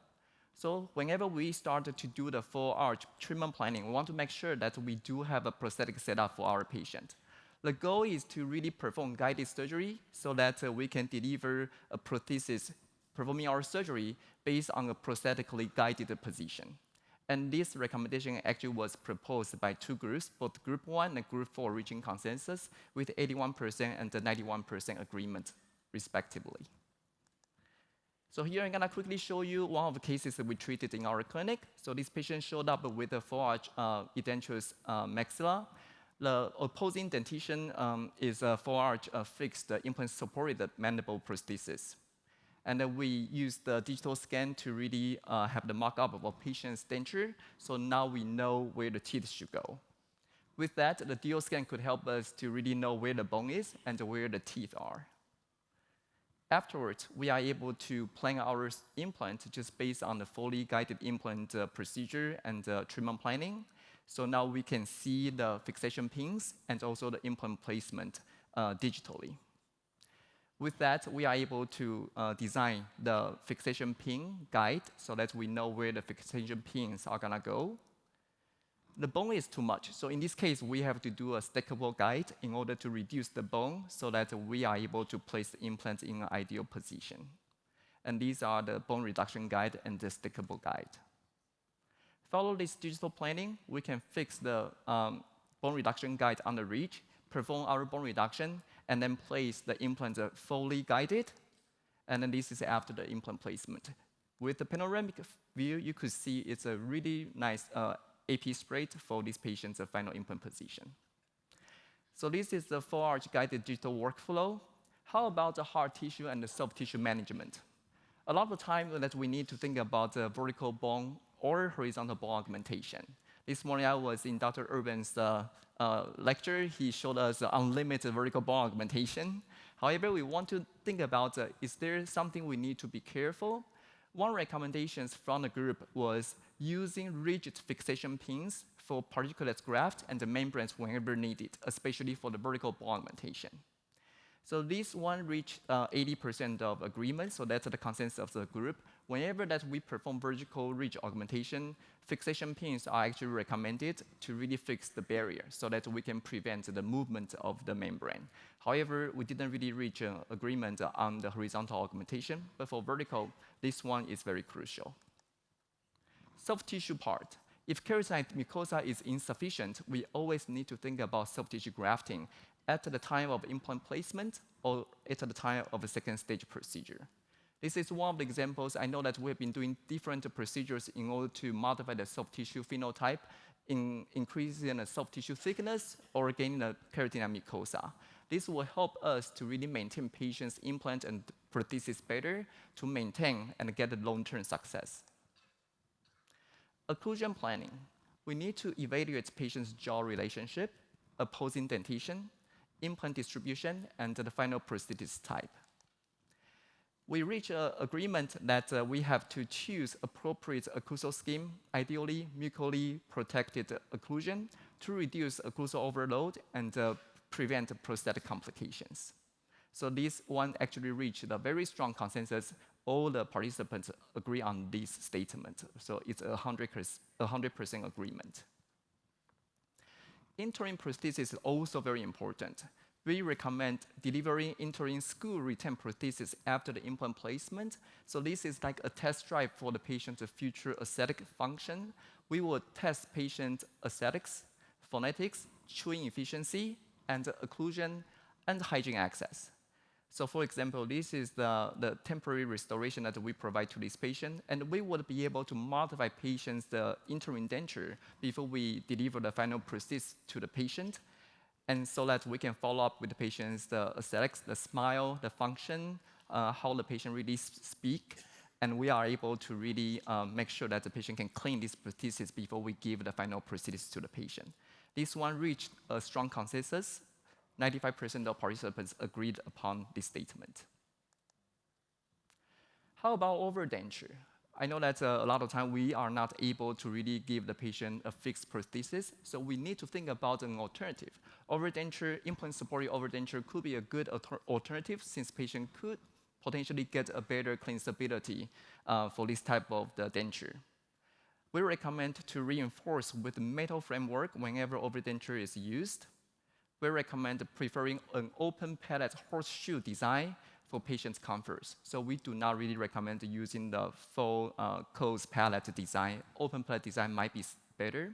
So whenever we start to do the full arch treatment planning, we want to make sure that we do have a prosthetic setup for our patient. The goal is to really perform guided surgery so that we can deliver a prosthesis performing our surgery based on a prosthetically guided position. And this recommendation actually was proposed by 2 groups, both Group 1 and Group 4 reaching consensus with 81% and 91% agreement, respectively. So here I'm going to quickly show you one of the cases that we treated in our clinic. So this patient showed up with a full-arch edentulous maxilla. The opposing dentition is a full-arch fixed implant-supported mandible prosthesis. And then we used the digital scan to really have the mock-up of a patient's denture, so now we know where the teeth should go. With that, the DO scan could help us to really know where the bone is and where the teeth are. Afterwards, we are able to plan our implant just based on the fully guided implant procedure and treatment planning. So now we can see the fixation pins and also the implant placement digitally. With that, we are able to design the fixation pin guide so that we know where the fixation pins are gonna go. The bone is too much, so in this case, we have to do a stackable guide in order to reduce the bone so that we are able to place the implant in an ideal position. And these are the bone reduction guide and the stackable guide. Follow this digital planning, we can fix the bone reduction guide on the ridge, perform our bone reduction, and then place the implant fully guided. And then this is after the implant placement. With the panoramic view, you could see it's a really nice AP spread for this patient's final implant position. So this is the full arch guided digital workflow. How about the hard tissue and the soft tissue management? A lot of the time that we need to think about the vertical bone or horizontal bone augmentation. This morning I was in Dr. Urban's lecture. He showed us unlimited vertical bone augmentation. However, we want to think about, is there something we need to be careful? One recommendation from the group was using rigid fixation pins for particulate graft and the membranes whenever needed, especially for the vertical bone augmentation. So this one reached 80% of agreement, so that's the consensus of the group. whenever that we perform vertical ridge augmentation, fixation pins are actually recommended to really fix the barrier so that we can prevent the movement of the membrane. However, we didn't really reach an agreement on the horizontal augmentation, but for vertical, this one is very crucial. Soft tissue part. If keratinoid mucosa is insufficient, we always need to think about soft tissue grafting at the time of implant placement or at the time of a second stage procedure. This is one of the examples. I know that we've been doing different procedures in order to modify the soft tissue phenotype, increasing the soft tissue thickness or gaining the keratinoid mucosa. This will help us to really maintain patients' implant and prosthesis better to maintain and get the long-term success. Occlusion planning. We need to evaluate patients' jaw relationship, opposing dentition, implant distribution, and the final prosthesis type. We reach an agreement that we have to choose appropriate occlusal scheme, ideally mucally protected occlusion, to reduce occlusal overload and prevent prosthetic complications. So this one actually reached a very strong consensus. All the participants agree on this statement. So it's 100% agreement. Interim prosthesis is also very important. We recommend delivering interim screw retain prosthesis after the implant placement. So this is like a test drive for the patient's future aesthetic function. We will test patient aesthetics, phonetics, chewing efficiency, and occlusion and hygiene access. So for example, this is the temporary restoration that we provide to this patient, and we would be able to modify patients' the interim denture before we deliver the final prosthesis to the patient, and so that we can follow up with the patient's the aesthetics, the smile, the function, how the patient really speak, and we are able to really make sure that the patient can clean this prosthesis before we give the final prosthesis to the patient. This one reached a strong consensus. 95% of participants agreed upon this statement. How about overdenture? I know that a lot of time we are not able to really give the patient a fixed prosthesis, so we need to think about an alternative. Overdenture, implant-supported overdenture could be a good alternative since patient could potentially get a better cleanability for this type of the denture. We recommend to reinforce with metal framework whenever overdenture is used. We recommend preferring an open palate horseshoe design for patients' comfort. So we do not really recommend using the full closed palate design. Open palate design might be better.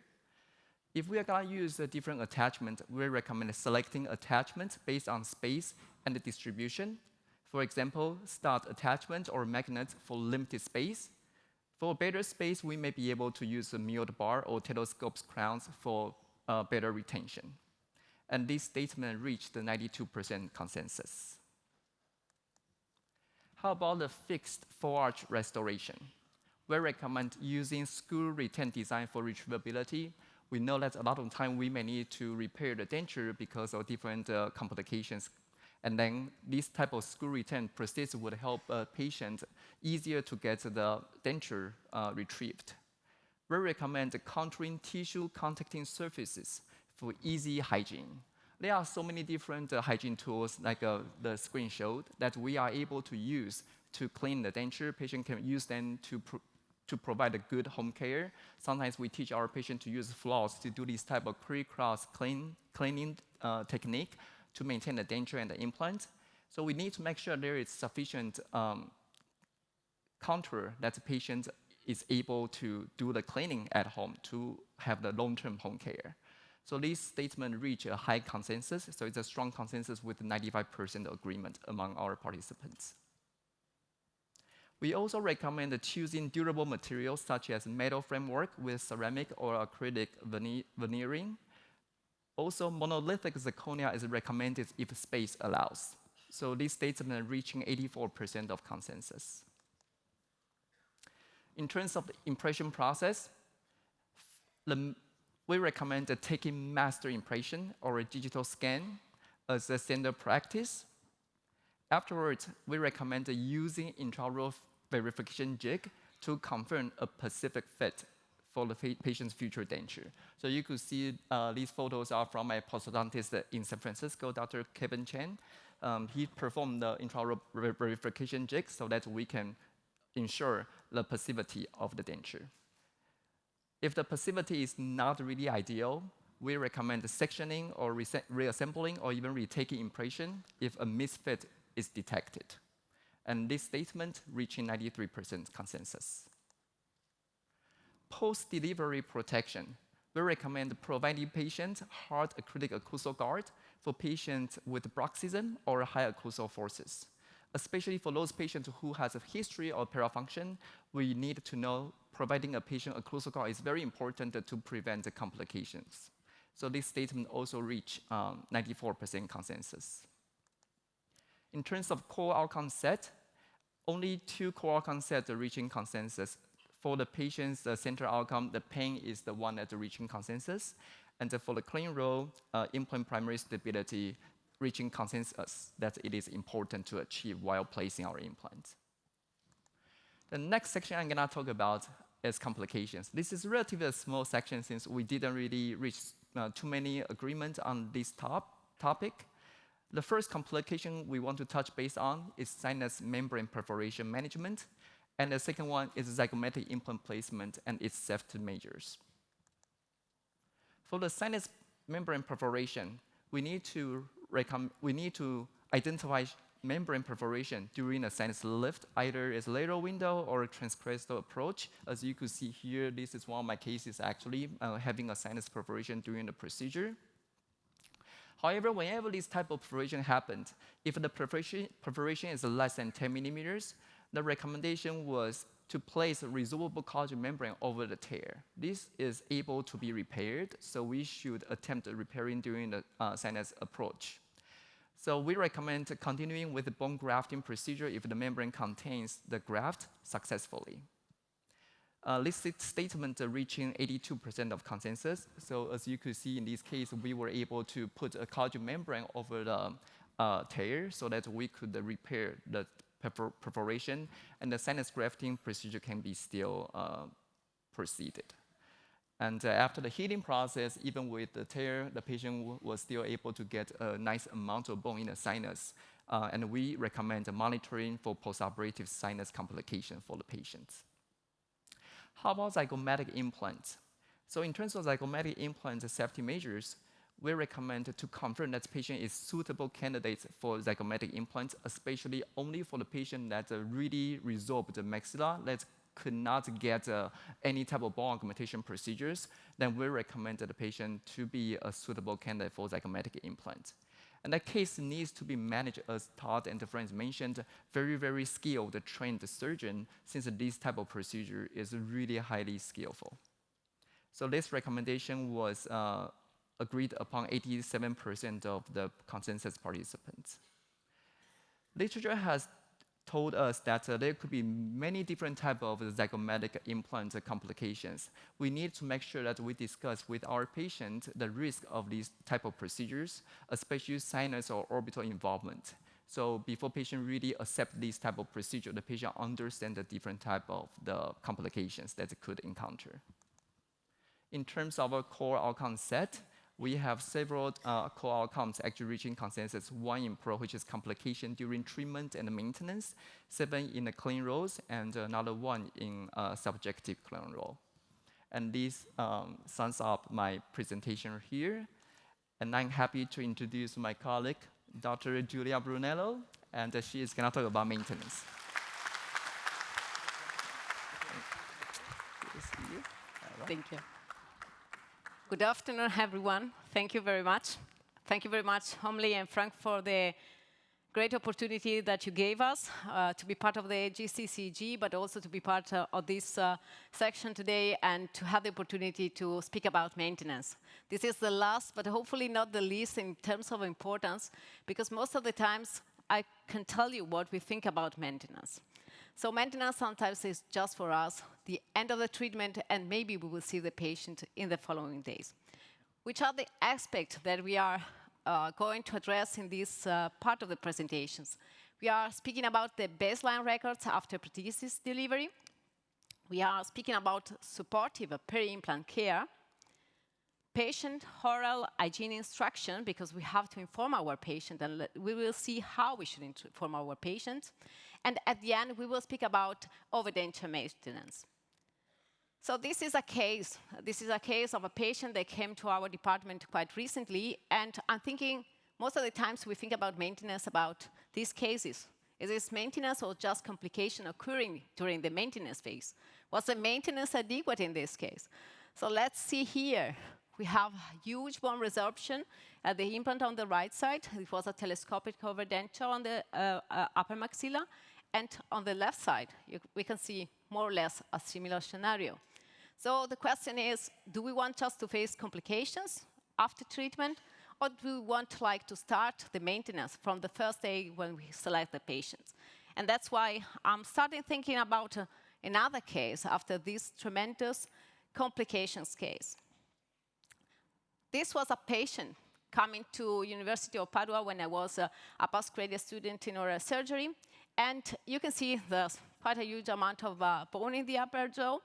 If we are going to use a different attachment, we recommend selecting attachments based on space and the distribution. For example, stud attachment or magnet for limited space. For better space, we may be able to use a milled bar or telescope crowns for better retention. And this statement reached the 92% consensus. How about the fixed four-arch restoration? We recommend using screw retain design for retrievability. We know that a lot of time we may need to repair the denture because of different complications. And then this type of screw retain prosthesis would help a patient easier to get the denture retrieved. We recommend contouring tissue contacting surfaces for easy hygiene. There are so many different hygiene tools, like the screen showed, that we are able to use to clean the denture. Patient can use them to provide a good home care. Sometimes we teach our patient to use floss to do this type of pre-cross cleaning technique to maintain the denture and the implant. So we need to make sure there is sufficient contour that the patient is able to do the cleaning at home to have the long-term home care. So this statement reached a high consensus, so it's a strong consensus with 95% agreement among our participants. We also recommend choosing durable materials such as metal framework with ceramic or acrylic veneering. Also, monolithic zirconia is recommended if space allows. So this statement reaching 84% of consensus. In terms of the impression process, we recommend taking master impression or a digital scan as a standard practice. Afterwards, we recommend using intraoral verification jig to confirm a specific fit for the patient's future denture. So you could see these photos are from a prosthodontist in San Francisco, Dr. Kevin Chen. He performed the intraoral verification jig so that we can ensure the passivity of the denture. If the passivity is not really ideal, we recommend sectioning or reassembling or even retaking impression if a misfit is detected. And this statement reaching 93% consensus. Post-delivery protection, we recommend providing patients hard acrylic occlusal guard for patients with bruxism or high occlusal forces. Especially for those patients who has a history of parafunction, we need to know providing a patient occlusal guard is very important to prevent the complications. So this statement also reached 94% consensus. In terms of core outcome set, only 2 core outcome sets are reaching consensus. For the patient's central outcome, the pain is the one that's reaching consensus. And for the clean roll, implant primary stability reaching consensus that it is important to achieve while placing our implant. The next section I'm gonna talk about is complications. This is relatively a small section since we didn't really reach too many agreements on this topic. The first complication we want to touch base on is sinus membrane perforation management. And the second one is zygomatic implant placement and its safety measures. For the sinus membrane perforation, we need to identify membrane perforation during a sinus lift, either as lateral window or a transcrestal approach. As you could see here, this is one of my cases actually having a sinus perforation during the procedure. However, whenever this type of perforation happens, if the perforation is less than 10 millimeters, the recommendation was to place a resorbable collagen membrane over the tear. This is able to be repaired, so we should attempt repairing during the sinus approach. So we recommend continuing with the bone grafting procedure if the membrane contains the graft successfully. This statement reaching 82% of consensus. So as you could see in this case, we were able to put a collagen membrane over the tear so that we could repair the perforation, and the sinus grafting procedure can be still proceeded. And after the healing process, even with the tear, the patient was still able to get a nice amount of bone in the sinus. And we recommend monitoring for postoperative sinus complication for the patients. How about zygomatic implants? So in terms of zygomatic implant safety measures, we recommend to confirm that the patient is suitable candidate for zygomatic implants, especially only for the patient that really resorbed the maxilla, that could not get any type of bone augmentation procedures. Then we recommend the patient to be a suitable candidate for zygomatic implant. And that case needs to be managed, as Todd and Franz mentioned, very, very skilled, trained surgeon, since this type of procedure is really highly skillful. So this recommendation was agreed upon 87% of the consensus participants. Literature has told us that there could be many different types of zygomatic implant complications. We need to make sure that we discuss with our patient the risk of these type of procedures, especially sinus or orbital involvement. So before patient really accept this type of procedure, the patient understands the different type of the complications that it could encounter. In terms of our core outcome set, we have several core outcomes actually reaching consensus. 1 in pro, which is complication during treatment and maintenance, 7 in the clean rolls, and another 1 in subjective clean roll. And this sums up my presentation here. And I'm happy to introduce my colleague, Dr. Giulia Brunello, and she is going to talk about maintenance. Thank you. Good afternoon, everyone. Thank you very much. Thank you very much, Hom-Lay and Frank, for the great opportunity that you gave us to be part of the GCCG, but also to be part of this section today and to have the opportunity to speak about maintenance. This is the last, but hopefully not the least in terms of importance, because most of the times I can tell you what we think about maintenance. So maintenance sometimes is just for us, the end of the treatment, and maybe we will see the patient in the following days. Which are the aspects that we are going to address in this part of the presentations? We are speaking about the baseline records after prosthesis delivery. We are speaking about supportive peri-implant care, patient oral hygiene instruction, because we have to inform our patient, and we will see how we should inform our patient. And at the end, we will speak about overdenture maintenance. So this is a case. This is a case of a patient that came to our department quite recently, and I'm thinking most of the times we think about maintenance about these cases. Is this maintenance or just complication occurring during the maintenance phase? Was the maintenance adequate in this case? So let's see here. We have huge bone resorption at the implant on the right side. It was a telescopic overdenture on the upper maxilla. And on the left side, we can see more or less a similar scenario. So the question is, do we want just to face complications after treatment, or do we want to start the maintenance from the first day when we select the patients? And that's why I'm starting thinking about another case after this tremendous complications case. This was a patient coming to University of Padua when I was a postgraduate student in oral surgery. And you can see there's quite a huge amount of bone in the upper jaw.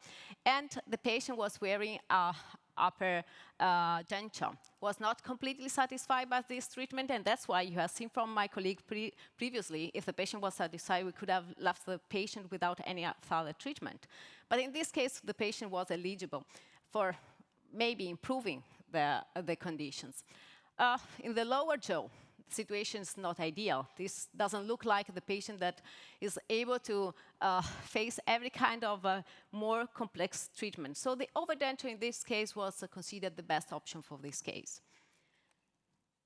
And the patient was wearing a upper denture. Was not completely satisfied by this treatment, and that's why you have seen from my colleague previously, if the patient was satisfied, we could have left the patient without any further treatment. But in this case, the patient was eligible for maybe improving the conditions. In the lower jaw, the situation is not ideal. This doesn't look like the patient that is able to face every kind of more complex treatment. So the overdenture in this case was considered the best option for this case.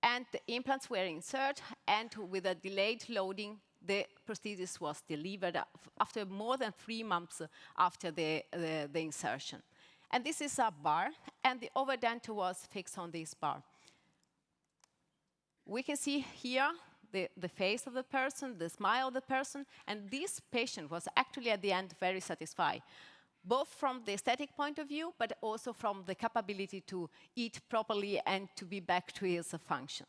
And the implants were inserted, and with a delayed loading, the prosthesis was delivered after more than 3 months after the insertion. And this is a bar, and the overdenture was fixed on this bar. We can see here the face of the person, the smile of the person, and this patient was actually at the end very satisfied, both from the aesthetic point of view, but also from the capability to eat properly and to be back to his function.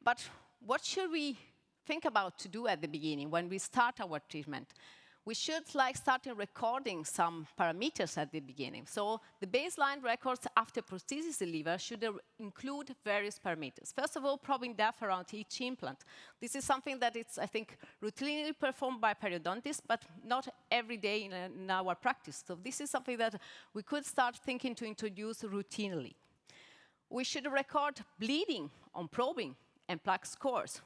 But what should we think about to do at the beginning when we start our treatment? We should start recording some parameters at the beginning. So the baseline records after prosthesis delivery should include various parameters. First of all, probing depth around each implant. This is something that it's, I think, routinely performed by periodontists, but not every day in our practice. So this is something that we could start thinking to introduce routinely. We should record bleeding on probing and plaque scores.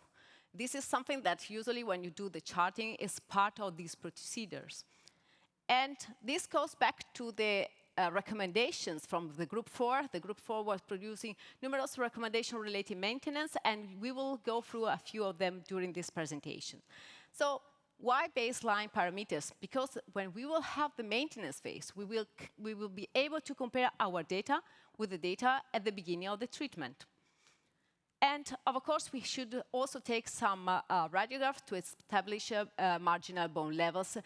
This is something that usually when you do the charting is part of these procedures. And this goes back to the recommendations from the group 4. The group 4 was producing numerous recommendations related to maintenance, and we will go through a few of them during this presentation. So why baseline parameters? Because when we will have the maintenance phase, we will be able to compare our data with the data at the beginning of the treatment. And of course, we should also take some radiographs to establish marginal bone levels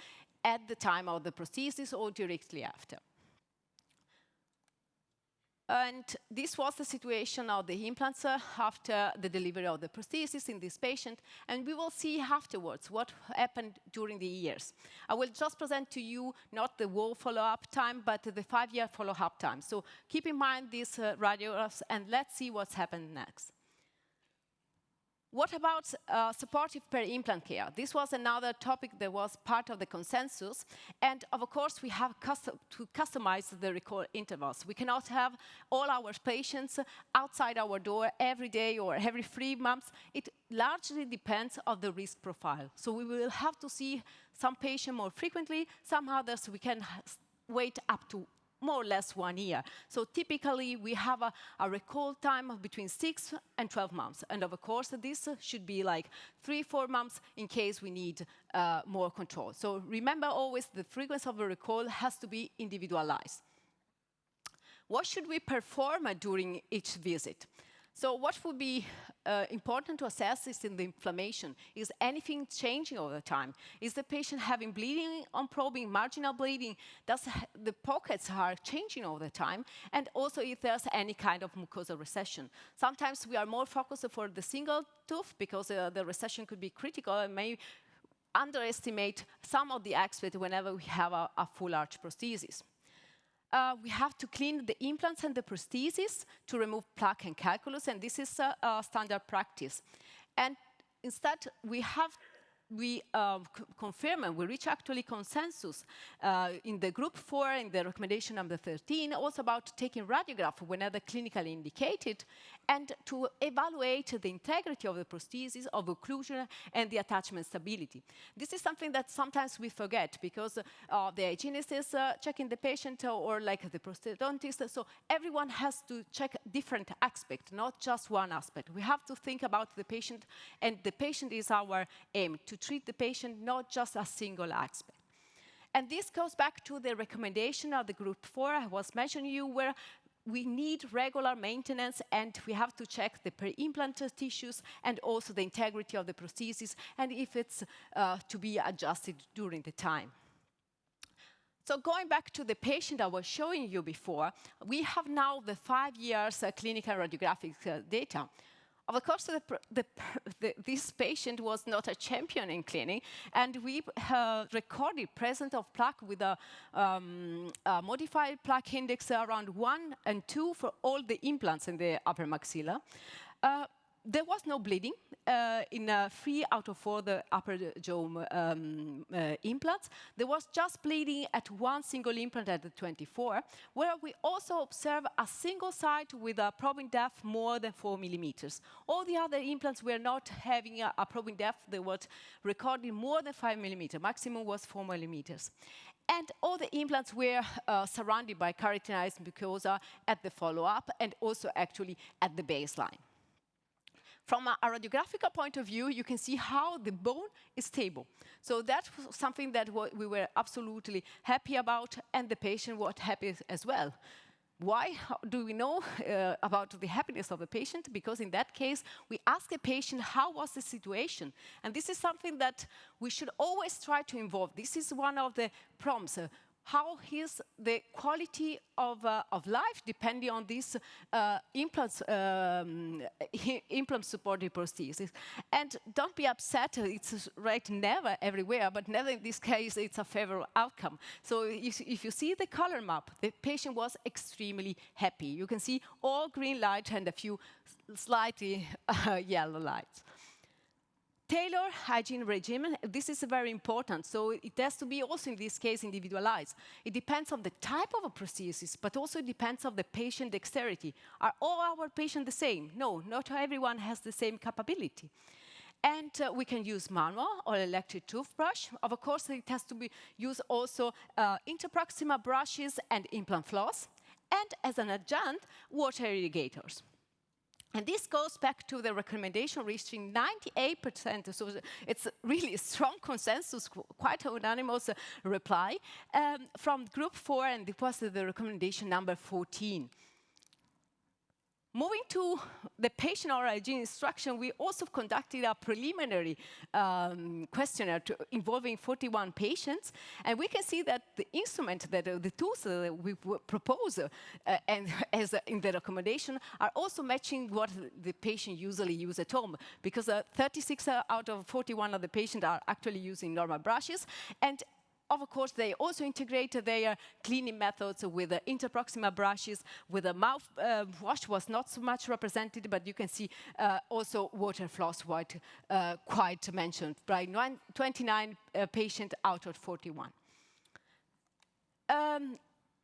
at the time of the prosthesis or directly after. And this was the situation of the implants after the delivery of the prosthesis in this patient. And we will see afterwards what happened during the years. I will just present to you not the whole follow-up time, but the 5-year follow-up time. So keep in mind these radiographs, and let's see what's happened next. What about supportive peri-implant care? This was another topic that was part of the consensus. And of course, we have to customize the recall intervals. We cannot have all our patients outside our door every day or every 3 months. It largely depends on the risk profile. So we will have to see some patients more frequently. Some others we can wait up to more or less 1 year. So typically, we have a recall time of between 6 and 12 months. And of course, this should be like 3-4 months in case we need more control. So remember always the frequency of the recall has to be individualized. What should we perform during each visit? So what would be important to assess is in the inflammation. Is anything changing over time? Is the patient having bleeding on probing, marginal bleeding? Does the pockets are changing over time? And also if there's any kind of mucosal recession. Sometimes we are more focused for the single tooth because the recession could be critical and may underestimate some of the aspects whenever we have a full arch prosthesis. we have to clean the implants and the prosthesis to remove plaque and calculus, and this is a standard practice. And instead, we confirm and we reach actually consensus in the group 4 in the recommendation number 13, also about taking radiograph whenever clinically indicated, and to evaluate the integrity of the prosthesis, of occlusion, and the attachment stability. This is something that sometimes we forget because the hygienist is checking the patient or like the prosthodontist, so everyone has to check different aspects, not just one aspect. We have to think about the patient, and the patient is our aim, to treat the patient, not just a single aspect. And this goes back to the recommendation of the group 4 I was mentioning you, where we need regular maintenance and we have to check the peri-implant tissues and also the integrity of the prosthesis and if it's to be adjusted during the time. So going back to the patient I was showing you before, we have now the 5 years clinical radiographic data. Of course, this patient was not a champion in cleaning, and we recorded presence of plaque with a modified plaque index around 1 and 2 for all the implants in the upper maxilla. There was no bleeding in 3 out of 4 the upper jaw implants. There was just bleeding at 1 single implant at the 24, where we also observe a single site with a probing depth more than 4 millimeters. All the other implants were not having a probing depth. They were recording more than 5 millimeters. Maximum was 4 millimeters. And all the implants were surrounded by keratinized mucosa at the follow-up and also actually at the baseline. From a radiographical point of view, you can see how the bone is stable. So that was something that we were absolutely happy about, and the patient was happy as well. Why do we know about the happiness of the patient? Because in that case, we ask the patient how was the situation. And this is something that we should always try to involve. This is one of the prompts. How is the quality of life depending on these implant-supported prosthesis. And don't be upset, it's right never everywhere, but never in this case it's a favorable outcome. So if you see the color map, the patient was extremely happy. You can see all green light and a few slightly yellow lights. Tailor hygiene regimen, this is very important. So it has to be also in this case individualized. It depends on the type of a prosthesis, but also it depends on the patient dexterity. Are all our patients the same? No, not everyone has the same capability. And we can use manual or electric toothbrush. Of course, it has to be used also interproximal brushes and implant floss. And as an adjunct, water irrigators. And this goes back to the recommendation reaching 98%, so it's really a strong consensus, quite an unanimous reply from group 4, and it was the recommendation number 14. Moving to the patient oral hygiene instruction, we also conducted a preliminary questionnaire involving 41 patients, and we can see that the instrument, that the tools that we propose and as in the recommendation are also matching what the patient usually use at home, because 36 out of 41 of the patients are actually using normal brushes, and of course, they also integrate their cleaning methods with the interproximal brushes, with the mouth wash was not so much represented, but you can see also water floss quite mentioned by 29 patients out of 41.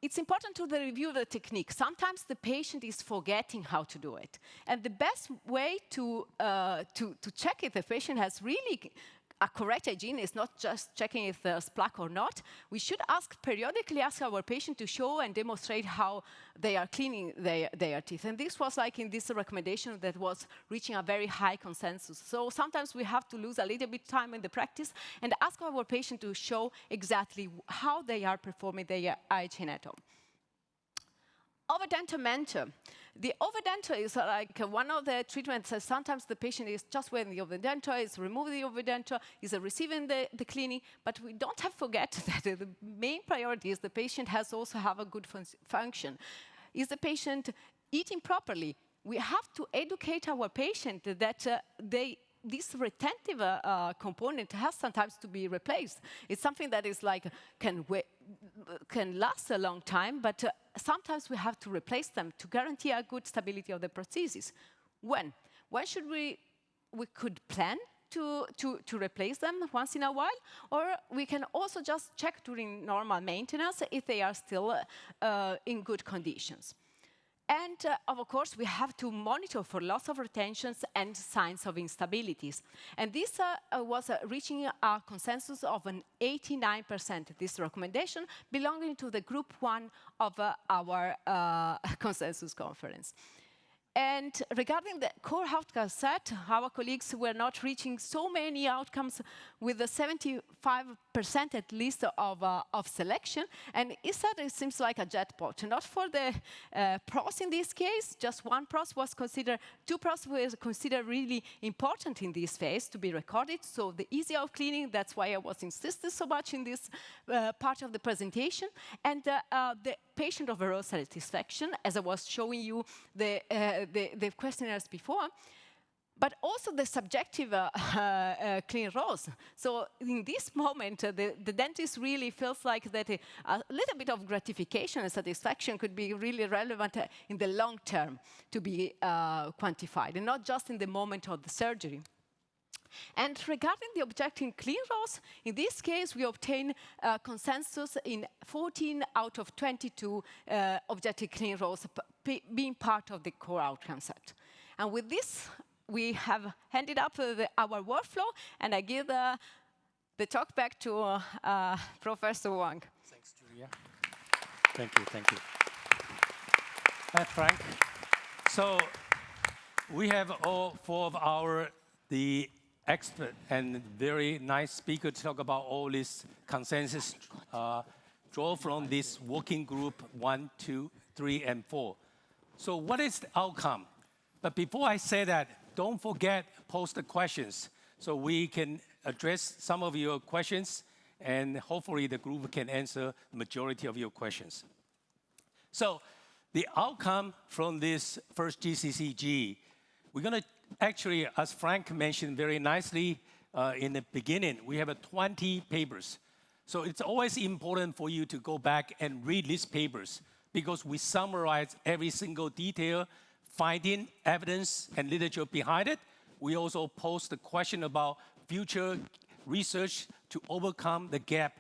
It's important to review the technique. Sometimes the patient is forgetting how to do it. And the best way to check if the patient has really a correct hygiene is not just checking if there's plaque or not. We should periodically ask our patient to show and demonstrate how they are cleaning their teeth. And this was like in this recommendation that was reaching a very high consensus. So sometimes we have to lose a little bit of time in the practice and ask our patient to show exactly how they are performing their hygiene at home. Overdental mentor. The overdental is like one of the treatments. Sometimes the patient is just wearing the overdental, is removing the overdental, is receiving the cleaning, but we don't have to forget that the main priority is the patient has also have a good function. Is the patient eating properly? We have to educate our patient that this retentive component has sometimes to be replaced. It's something that is like can can last a long time, but sometimes we have to replace them to guarantee a good stability of the prosthesis. When? When should we could plan to replace them once in a while, or we can also just check during normal maintenance if they are still in good conditions. And of course, we have to monitor for loss of retentions and signs of instabilities. And this was reaching a consensus of an 89%, this recommendation, belonging to the group 1 of our consensus conference. And regarding the core outcome set, our colleagues were not reaching so many outcomes with the 75% at least of selection. And instead, it seems like a jackpot. Not for the pros in this case, just one pros was considered, 2 pros were considered really important in this phase to be recorded. So the ease of cleaning, that's why I was insisting so much in this part of the presentation. And the patient overall satisfaction, as I was showing you the questionnaires before, but also the subjective clean rows. So in this moment, the dentist really feels like that a little bit of gratification and satisfaction could be really relevant in the long term to be quantified, and not just in the moment of the surgery. And regarding the objective clean rows, in this case, we obtain consensus in 14 out of 22 objective clean rows being part of the core outcome set. And with this, we have ended up our workflow, and I give the talk back to Professor Wang. Thanks, Giulia. Thank you, thank you. Frank. So we have all 4 of the expert and very nice speaker to talk about all this consensus draw from this working group 1, 2, 3, and 4. So what is the outcome? But before I say that, don't forget post the questions so we can address some of your questions, and hopefully the group can answer the majority of your questions. So the outcome from this first GCCG, we're going to actually, as Frank mentioned very nicely in the beginning, we have 20 papers. So it's always important for you to go back and read these papers because we summarize every single detail, finding evidence and literature behind it. We also post the question about future research to overcome the gap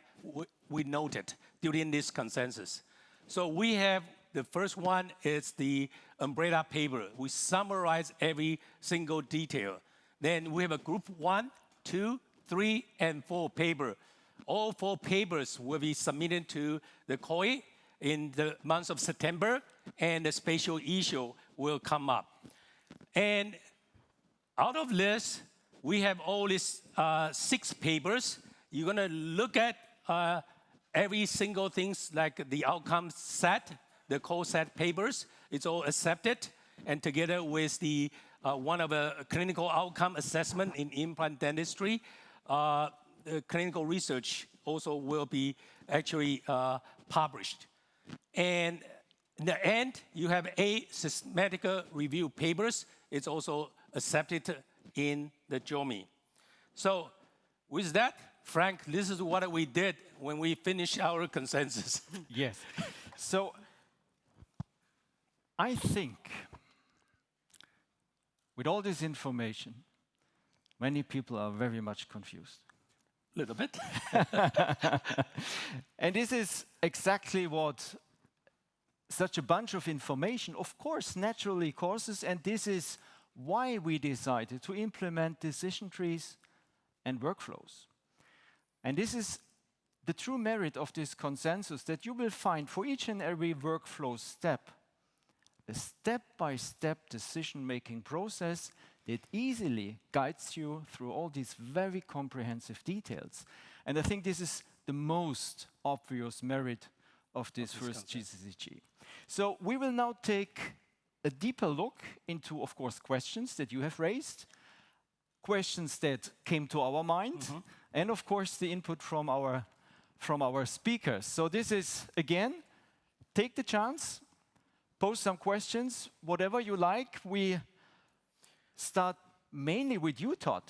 we noted during this consensus. So we have the first one is the umbrella paper. We summarize every single detail. Then we have a group 1, 2, 3, and 4 paper. All 4 papers will be submitted to the COE in the month of September, and the spatial issue will come up. And out of this, we have all these 6 papers. You're going to look at every single things like the outcome set, the core set papers. It's all accepted, and together with the one of a clinical outcome assessment in implant dentistry, the clinical research also will be actually published. And in the end, you have 8 systematic review papers. It's also accepted in the JOMI. So with that, Frank, this is what we did when we finished our consensus. Yes. So I think with all this information, many people are very much confused. A little bit. And this is exactly what such a bunch of information, of course, naturally causes, and this is why we decided to implement decision trees and workflows. And this is the true merit of this consensus, that you will find for each and every workflow step a step-by-step decision-making process that easily guides you through all these very comprehensive details. And I think this is the most obvious merit of this first GCCG. So we will now take a deeper look into, of course, questions that you have raised, questions that came to our mind, and of course the input from our speakers. So this is, again, take the chance, pose some questions, whatever you like. We start mainly with you, Todd.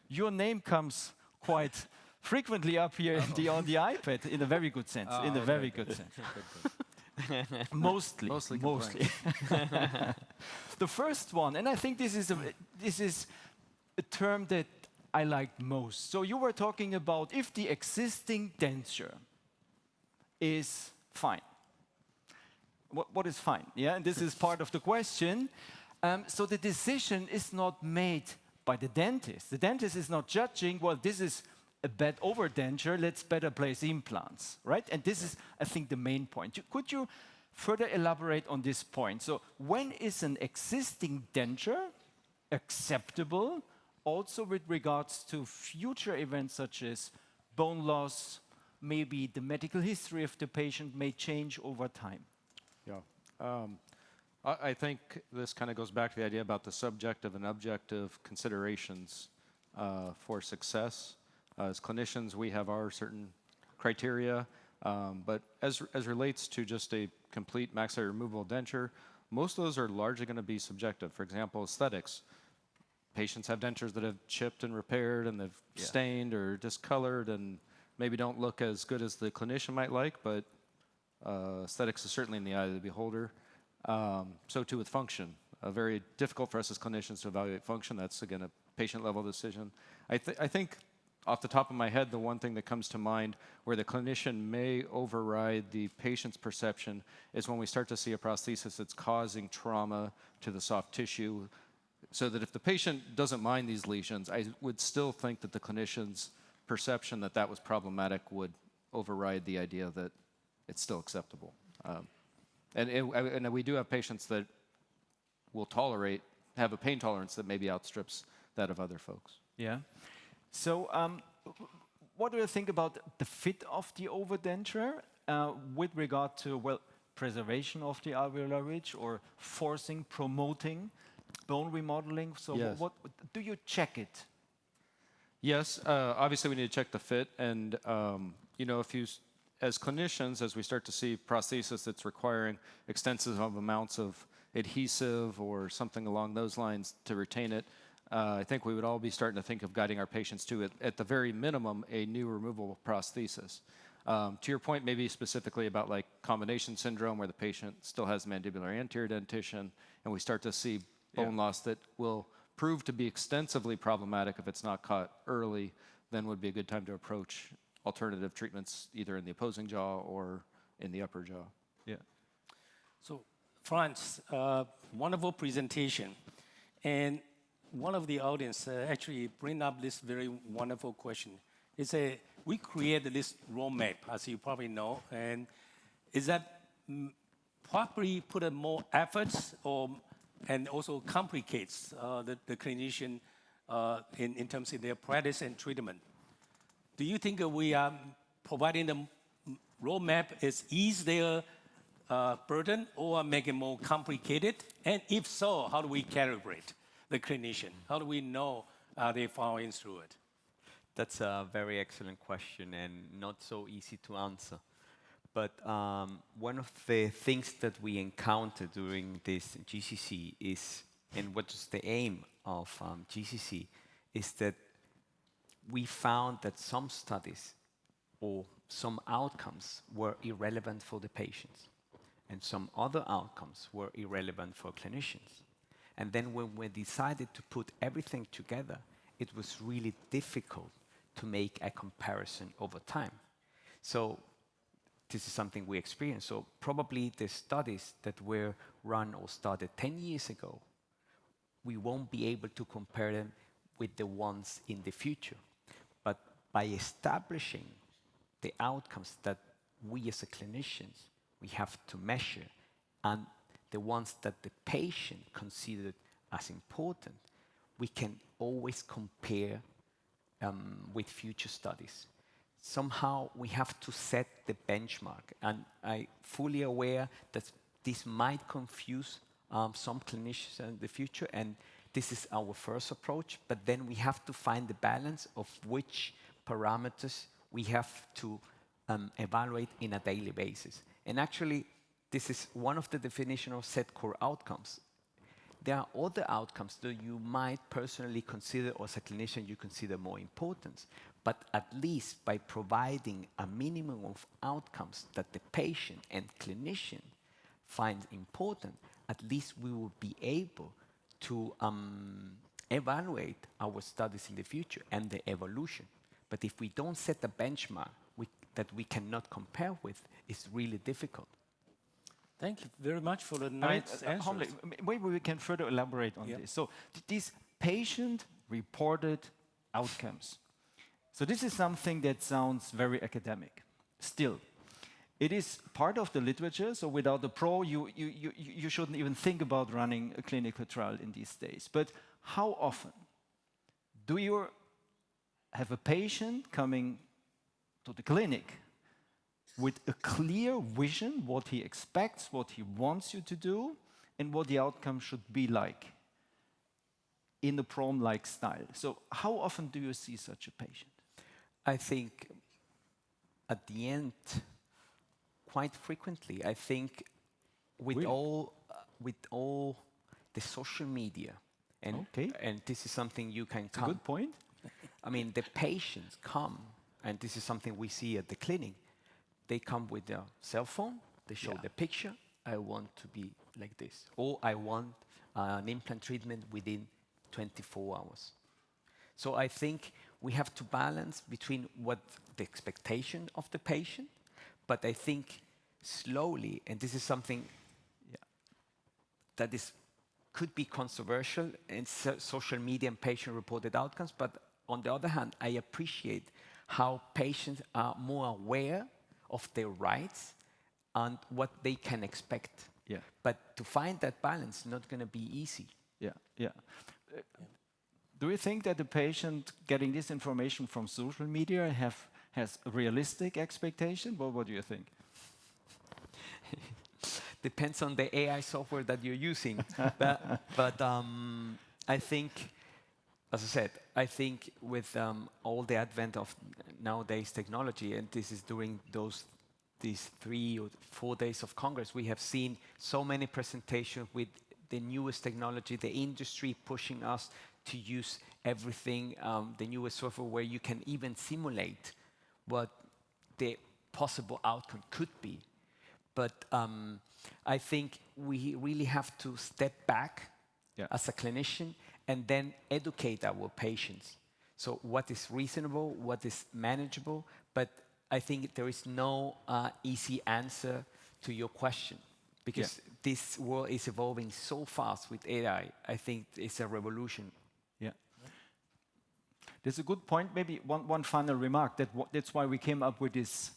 Your name comes quite frequently up here on the iPad in a very good sense. In a very good sense. Mostly. Mostly. The first one, and I think this is a term that I like most. So you were talking about if the existing denture is fine. What is fine? Yeah, and this is part of the question. So the decision is not made by the dentist. The dentist is not judging, well, this is a bad overdenture, let's better place implants, right? And this is, I think, the main point. Could you further elaborate on this point? So when is an existing denture acceptable, also with regards to future events such as bone loss, maybe the medical history of the patient may change over time? Yeah. I think this kind of goes back to the idea about the subjective and objective considerations for success. As clinicians, we have our certain criteria, but as relates to just a complete maxillary removable denture, most of those are largely going to be subjective. For example, aesthetics. Patients have dentures that have chipped and repaired and they've stained or discolored and maybe don't look as good as the clinician might like, but aesthetics is certainly in the eye of the beholder. So too with function. Very difficult for us as clinicians to evaluate function. That's, again, a patient-level decision. I think, off the top of my head, the one thing that comes to mind where the clinician may override the patient's perception is when we start to see a prosthesis that's causing trauma to the soft tissue, so that if the patient doesn't mind these lesions, I would still think that the clinician's perception that that was problematic would override the idea that it's still acceptable. And we do have patients that will have a pain tolerance that maybe outstrips that of other folks. Yeah. So what do you think about the fit of the overdenture with regard to, well, preservation of the alveolar ridge or forcing, promoting bone remodeling? So yes. what do you check it? Yes, obviously we need to check the fit, and as clinicians, as we start to see prosthesis that's requiring extensive amounts of adhesive or something along those lines to retain it, I think we would all be starting to think of guiding our patients to, at the very minimum, a new removable prosthesis. To your point, maybe specifically about like combination syndrome, where the patient still has mandibular anterior dentition, and we start to see bone loss that will prove to be extensively problematic if it's not caught early, then would be a good time to approach alternative treatments either in the opposing jaw or in the upper jaw. Yeah. So, Franz, wonderful presentation. And one of the audience actually bring up this very wonderful question. It's we created this roadmap, as you probably know, and is that probably put more efforts and also complicates the clinician in terms of their practice and treatment. Do you think we are providing the roadmap is ease their burden or make it more complicated? And if so, how do we calibrate the clinician? How do we know they're following through it? That's a very excellent question and not so easy to answer. But one of the things that we encountered during this GCC is, and what is the aim of GCC, is that we found that some studies or some outcomes were irrelevant for the patients, and some other outcomes were irrelevant for clinicians. And then when we decided to put everything together, it was really difficult to make a comparison over time. So this is something we experienced. So probably the studies that were run or started 10 years ago, we won't be able to compare them with the ones in the future. But by establishing the outcomes that we as a clinicians, we have to measure, and the ones that the patient considered as important, we can always compare with future studies. Somehow we have to set the benchmark, and I'm fully aware that this might confuse some clinicians in the future, and this is our first approach, but then we have to find the balance of which parameters we have to evaluate in a daily basis. And actually, this is one of the definitions of set core outcomes. There are other outcomes that you might personally consider, or as a clinician you consider more important. but at least by providing a minimum of outcomes that the patient and clinician find important, at least we will be able to evaluate our studies in the future and the evolution. But if we don't set a benchmark that we cannot compare with, it's really difficult. Thank you very much for the nice answers. Hom-Lay, maybe we can further elaborate on this. So these patient-reported outcomes. So this is something that sounds very academic. Still, it is part of the literature, so without the pro, you shouldn't even think about running a clinical trial in these days. But how often do you have a patient coming to the clinic with a clear vision, what he expects, what he wants you to do, and what the outcome should be like in a prom-like style? So how often do you see such a patient? I think at the end, quite frequently. I think with all the social media, and this is something you can come. Good point. I mean, the patients come, and this is something we see at the clinic. They come with their cell phone. They show the picture. I want to be like this, or I want an implant treatment within 24 hours. So I think we have to balance between what the expectation of the patient, but I think slowly, and this is something that could be controversial in social media and patient-reported outcomes, but on the other hand, I appreciate how patients are more aware of their rights and what they can expect. Yeah. But to find that balance is not going to be easy. Yeah. Do you think that the patient getting this information from social media has a realistic expectation? Well, what do you think? Depends on the AI software that you're using. but I think, as I said, I think with all the advent of nowadays technology, and this is during these 3 or 4 days of Congress, we have seen so many presentations with the newest technology, the industry pushing us to use everything, the newest software where you can even simulate what the possible outcome could be. But I think we really have to step back as a clinician and then educate our patients. So what is reasonable, what is manageable, but I think there is no easy answer to your question, because this world is evolving so fast with AI. I think it's a revolution. Yeah. There's a good point. Maybe one final remark. That's why we came up with this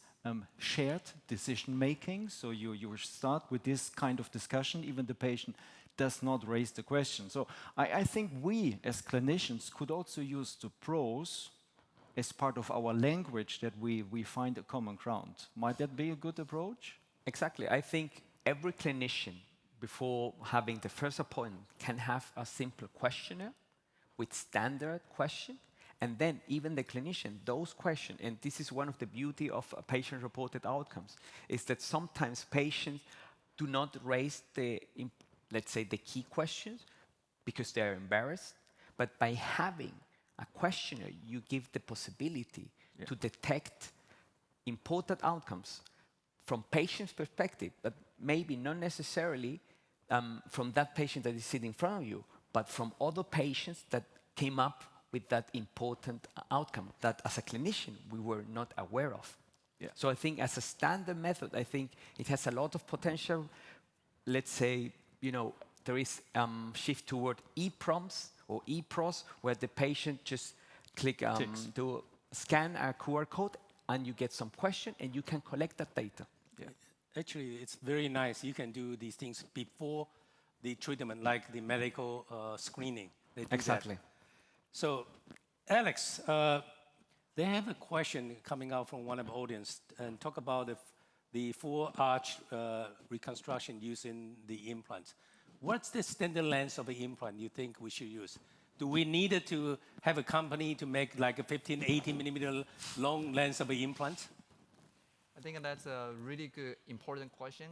shared decision making. So you start with this kind of discussion, even the patient does not raise the question. So I think we as clinicians could also use the pros as part of our language, that we find a common ground. Might that be a good approach? Exactly. I think every clinician, before having the first appointment, can have a simple questionnaire with standard question. And then even the clinician, those questions, and this is one of the beauty of patient-reported outcomes, is that sometimes patients do not raise let's say, the key questions because they're embarrassed. But by having a questionnaire, you give the possibility to detect important outcomes from patient's perspective, but maybe not necessarily from that patient that is sitting in front of you, but from other patients that came up with that important outcome that as a clinician we were not aware of. So I think as a standard method, I think it has a lot of potential. Let's say, there is shift toward e-prompts or e-pros, where the patient just click to scan a QR code and you get some question and you can collect that data. Actually, it's very nice. You can do these things before the treatment, like the medical screening. They do Exactly. that. So, Alex, they have a question coming out from one of the audience, and talk about the full arch reconstruction using the implants. What's the standard length of the implant you think we should use? Do we need to have a company to make like a 15, 18 millimeter long length of the implant? I think that's a really good, important question,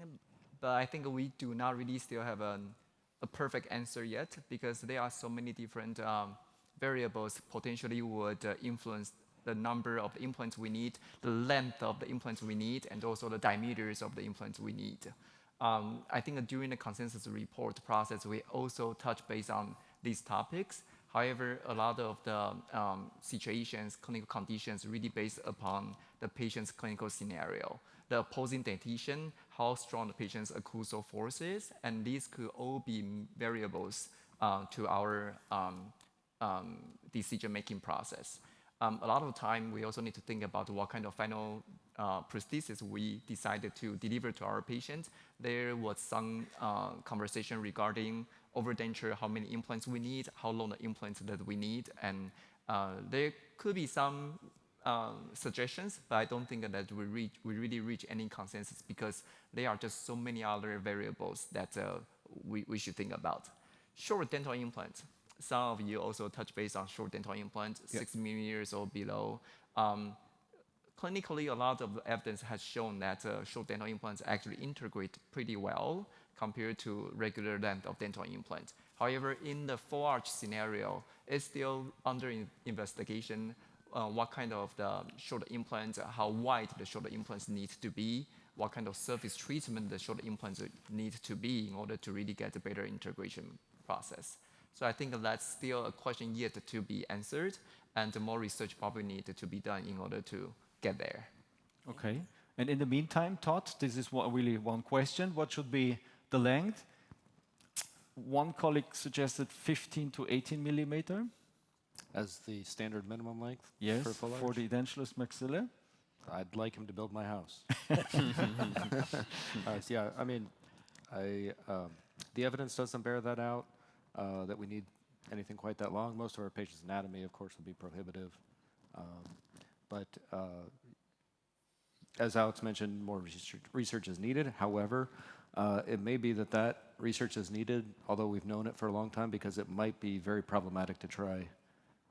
but I think we do not really still have a perfect answer yet, because there are so many different variables potentially would influence the number of implants we need, the length of the implants we need, and also the diameters of the implants we need. I think during the consensus report process, we also touch base on these topics. However, a lot of the situations, clinical conditions, really based upon the patient's clinical scenario. The opposing dentition, how strong the patient's occlusal force is, and these could all be variables to our decision-making process. A lot of time, we also need to think about what kind of final prosthesis we decided to deliver to our patients. There was some conversation regarding overdenture, how many implants we need, how long the implants that we need, and there could be some suggestions, but I don't think that we really reach any consensus because there are just so many other variables that we should think about. Short dental implants. Some of you also touch base on short dental implants, 6 millimeters or below. Clinically, a lot of evidence has shown that short dental implants actually integrate pretty well compared to regular length of dental implants. However, in the full arch scenario, it's still under investigation what kind of the short implants, how wide the short implants need to be, what kind of surface treatment the short implants need to be in order to really get a better integration process. So I think that's still a question yet to be answered, and more research probably needed to be done in order to get there. Okay. And in the meantime, Todd, this is really one question. What should be the length? One colleague suggested 15 to 18 millimeter. As the standard minimum length? Yes, for full for arch? the edentulous maxilla. I'd like him to build my house. Yeah, I mean, the evidence doesn't bear that out, that we need anything quite that long. Most of our patients' anatomy, of course, would be prohibitive. But as Alex mentioned, more research is needed. However, it may be that research is needed, although we've known it for a long time, because it might be very problematic to try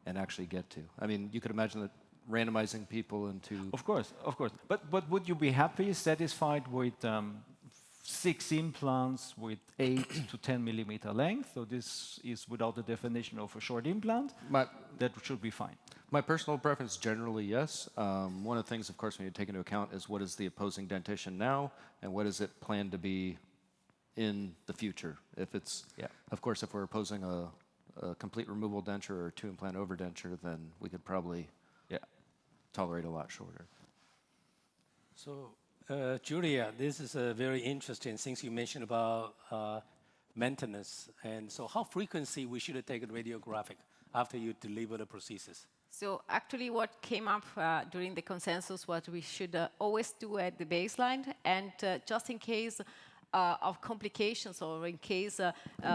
and actually get to. I mean, you could imagine that randomizing people into... Of course, of course. But would you be happy, satisfied with 6 implants with 8 to 10 millimeter length? So this is without the definition of a short implant. That should be fine. My personal preference, generally, yes. One of the things, of course, we need to take into account is what is the opposing dentition now, and what is it planned to be in the future. If it's, of course, if we're opposing a complete removable denture or 2-implant overdenture, then we could probably tolerate a lot shorter. So, Giulia, this is very interesting since you mentioned about maintenance. And so how frequently we should take a radiographic after you deliver the prosthesis? So actually what came up during the consensus was we should always do at the baseline, and just in case of complications or in case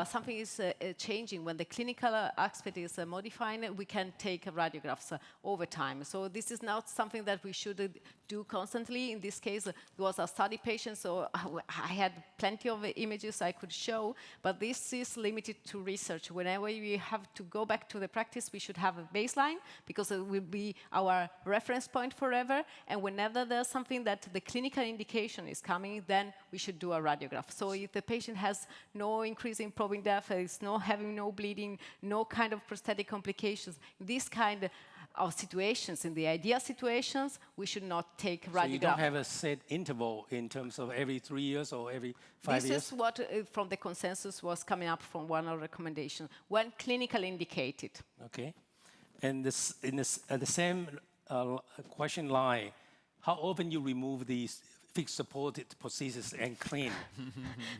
something is changing, when the clinical aspect is modifying, we can take radiographs over time. So this is not something that we should do constantly. In this case, it was a study patient, so I had plenty of images I could show, but this is limited to research. Whenever we have to go back to the practice, we should have a baseline, because it will be our reference point forever, and whenever there's something that the clinical indication is coming, then we should do a radiograph. So if the patient has no increase in probing depth, is having no bleeding, no kind of prosthetic complications, this kind of situations, in the ideal situations, we should not take radiograph. So you don't have a set interval in terms of every 3 years or every 5 years? This is what from the consensus was coming up from one of the recommendations, when clinically indicated. Okay. And this, at the same question line, how often you remove these fixed supported prosthesis and clean?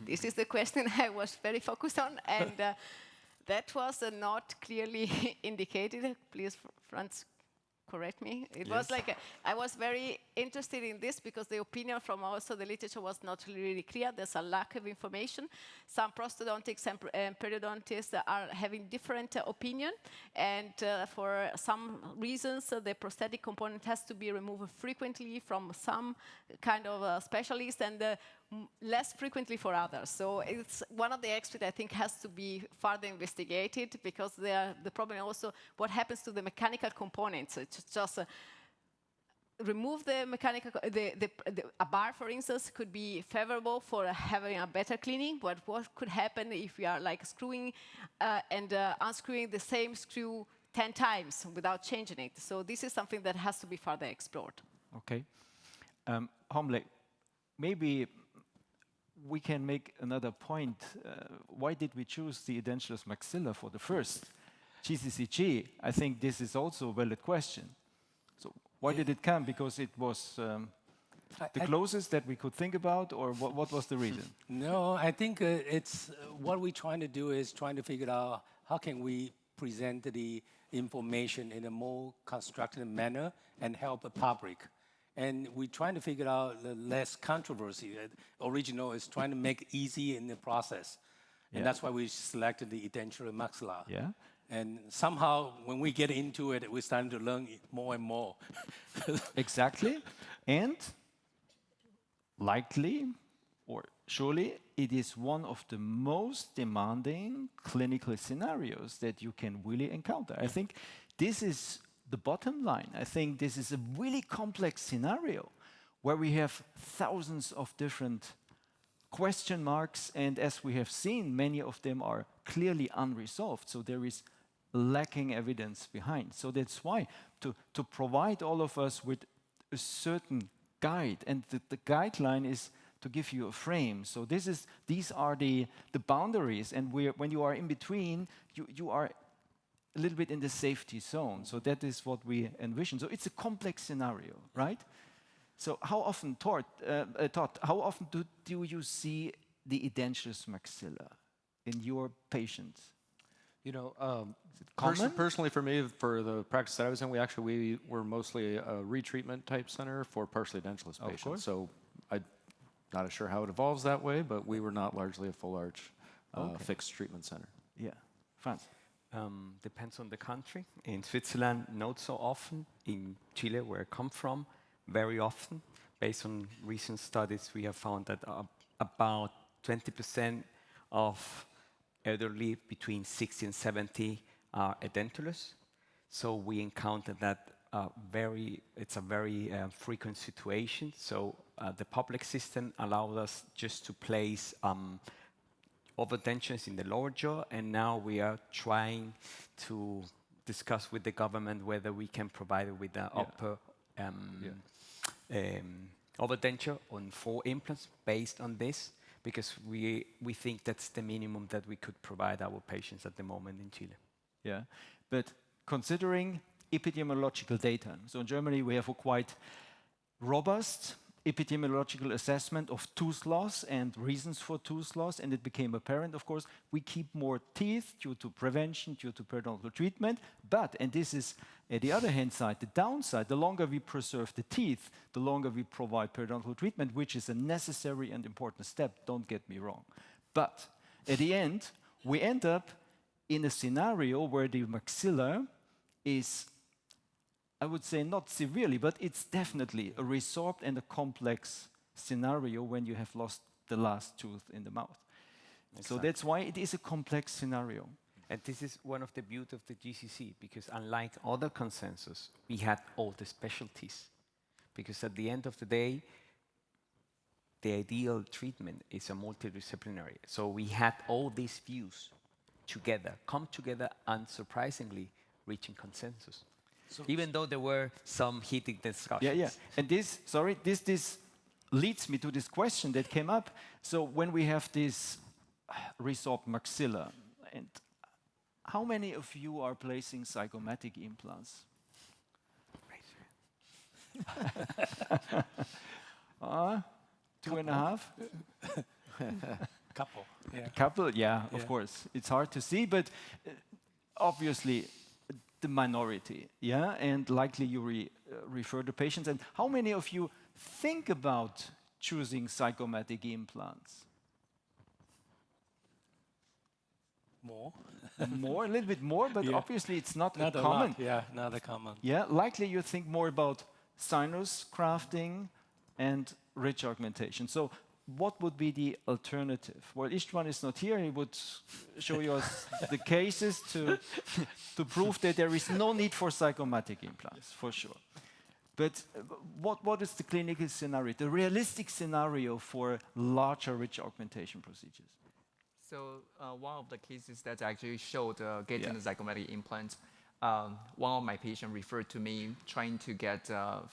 This is the question I was very focused on, and that was not clearly indicated. Please, Franz, correct me. It was like, I was very interested in this because the opinion from also the literature was not really clear. There's a lack of information. Some prosthodontics and periodontists are having different opinion, and for some reasons, the prosthetic component has to be removed frequently from some kind of specialist, and less frequently for others. So it's one of the experts I think has to be further investigated, because the problem also what happens to the mechanical components. It's just remove the mechanical, a bar, for instance, could be favorable for having a better cleaning, but what could happen if we are like screwing and unscrewing the same screw 10 times without changing it. So this is something that has to be further explored. Okay. Hom-Lay, maybe we can make another point. Why did we choose the edentulous maxilla for the first GCCG? I think this is also a valid question. So why did it come? Because it was the closest that we could think about, or what was the reason? No, I think it's what we're trying to do is trying to figure out how can we present the information in a more constructive manner and help the public. And we're trying to figure out the less controversy. Original is trying to make it easy in the process. And that's why we selected the edentulous maxilla. Yeah. And somehow, when we get into it, we're starting to learn more and more. Exactly. And likely, or surely, it is one of the most demanding clinical scenarios that you can really encounter. I think this is the bottom line. I think this is a really complex scenario where we have thousands of different question marks, and as we have seen, many of them are clearly unresolved. So there is lacking evidence behind. So that's why to provide all of us with a certain guide, and the guideline is to give you a frame. So these are the boundaries, and when you are in between, you are a little bit in the safety zone. So that is what we envision. So it's a complex scenario, right? So how often, Todd, how often do you see the edentulous maxilla in your patients? You know, common? personally for me, for the practice that I was in, we were mostly a retreatment type center for partially edentulous patients. course. So I'm not sure how it evolves that way, but we were not largely a full arch fixed treatment center. Yeah, Franz. Depends on the country. In Switzerland, not so often. In Chile, where I come from, very often. Based on recent studies, we have found that about 20% of elderly between 60 and 70 are edentulous. So we encounter that it's a very frequent situation. So the public system allowed us just to place overdentions in the lower jaw, and now we are trying to discuss with the government whether we can provide it with the upper overdenture on 4 implants based on this, because we think that's the minimum that we could provide our patients at the moment in Chile. Yeah, but considering epidemiological data, so in Germany we have a quite robust epidemiological assessment of tooth loss and reasons for tooth loss, and it became apparent, of course, we keep more teeth due to prevention, due to periodontal treatment, but, and this is at the other hand side, the downside, the longer we preserve the teeth, the longer we provide periodontal treatment, which is a necessary and important step, don't get me wrong. But at the end, we end up in a scenario where the maxilla is, I would say not severely, but it's definitely a resorbed and a complex scenario when you have lost the last tooth in the mouth. Exactly. So that's why it is a complex scenario. And this is one of the beauty of the GCC, because unlike other consensus, we had all the specialties. Because at the end of the day, the ideal treatment is a multidisciplinary. So we had all these views together, come together, and surprisingly reaching consensus. So even though there were some heated discussions. Yeah. And this leads me to this question that came up. So when we have this resorbed maxilla, and how many of you are placing zygomatic implants? Two and a half? Couple. Yeah. Couple, yeah, of course. It's hard to see, but obviously the minority, yeah? And likely you refer to patients. And how many of you think about choosing zygomatic implants? More. More, a little bit more, but obviously it's not Not a common. lot. Yeah, not a common. Yeah, likely you think more about sinus grafting and ridge augmentation. So what would be the alternative? Well, Istvan is not here. He would show you the cases to prove that there is no need for zygomatic implants, for sure. But what is the clinical scenario, the realistic scenario for larger ridge augmentation procedures? So one of the cases that actually showed getting the zygomatic implant, one of my patients referred to me trying to get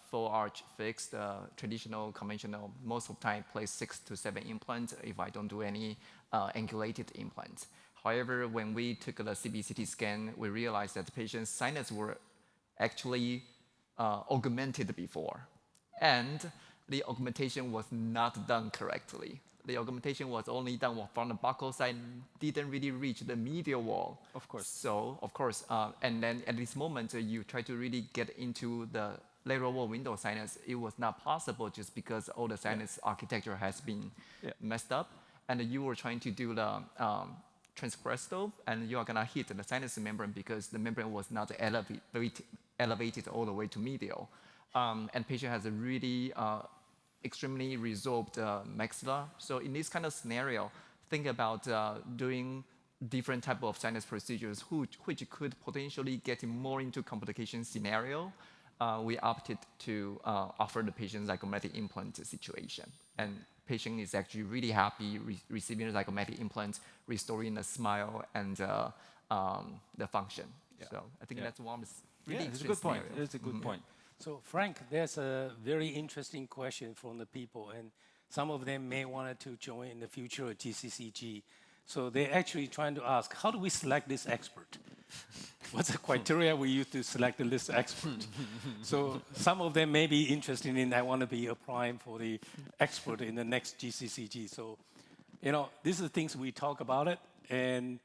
full arch fixed, traditional, conventional, most of the time place 6 to 7 implants if I don't do any angulated implants. However, when we took the CBCT scan, we realized that the patient's sinus were actually augmented before. And the augmentation was not done correctly. The augmentation was only done from the buccal side, didn't really reach the medial wall. Of course. So, of course, and then at this moment, you try to really get into the lateral wall window sinus. It was not possible just because all the sinus architecture has been messed up. And you were trying to do the transcrestal, and you are gonna hit the sinus membrane because the membrane was not elevated all the way to medial. And patient has a really extremely resolved maxilla. So in this kind of scenario, think about doing different type of sinus procedures which could potentially get more into complication scenario. We opted to offer the patient zygomatic implant situation. And patient is actually really happy receiving the zygomatic implant, restoring the smile and the function. So I think that's one really it's a good point. It's a good point. So Frank, there's a very interesting question from the people, and some of them may want to join in the future at GCCG. So they're actually trying to ask, how do we select this expert? What's the criteria we use to select this expert? So some of them may be interested in, I want to be applying for the expert in the next GCCG. So, you know, these are the things we talk about it, and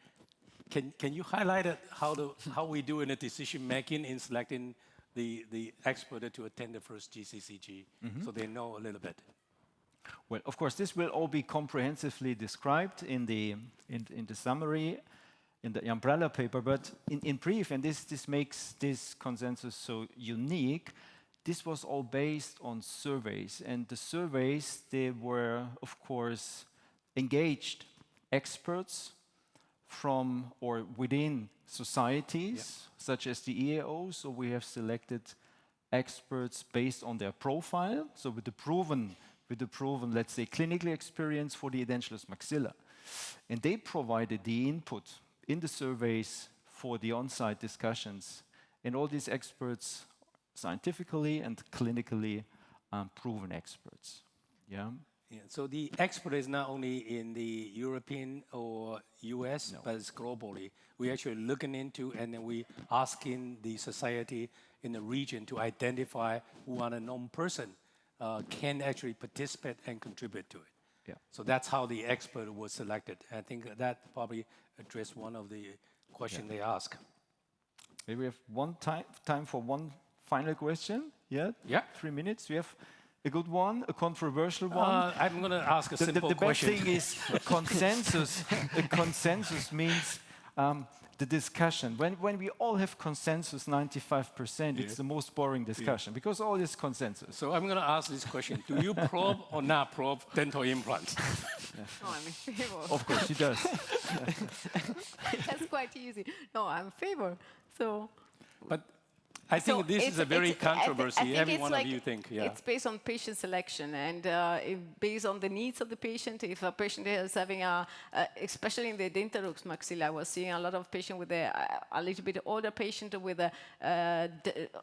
can you highlight it, how we do in the decision making in selecting the expert to attend the first GCCG, so they know a little bit? Well, of course, this will all be comprehensively described in the summary, in the umbrella paper. But in brief, and this makes this consensus so unique, this was all based on surveys. And the surveys, they were, of course, engaged experts from or within societies, such as the EAO. So we have selected experts based on their profile, so with the proven, let's say, clinical experience for the edentulous maxilla. And they provided the input in the surveys for the on-site discussions. And all these experts, scientifically and clinically proven experts. Yeah. So the expert is not only in the European or US, but it's globally. We're actually looking into, and then we asking the society in the region to identify who on a known person can actually participate and contribute to it. Yeah. So that's how the expert was selected. I think that probably addressed one of the questions they ask. Maybe we have time for one final question. Yeah? Yeah. 3 minutes. We have a good one, a controversial one. I'm going to ask a simple question. The best thing is a consensus. A consensus means the discussion. When we all have consensus, 95%, it's the most boring discussion because all is consensus. So I'm going to ask this question. Do you probe or not probe dental implants? No, I'm in favor. Of course, she does. That's quite easy. No, I'm in favor. So. But I think this is a very controversy. Every one of you think, It's based on patient selection and based on the needs of the patient. If a patient is having especially in the dentarux maxilla, I was seeing a lot of patients with a little bit older patient with a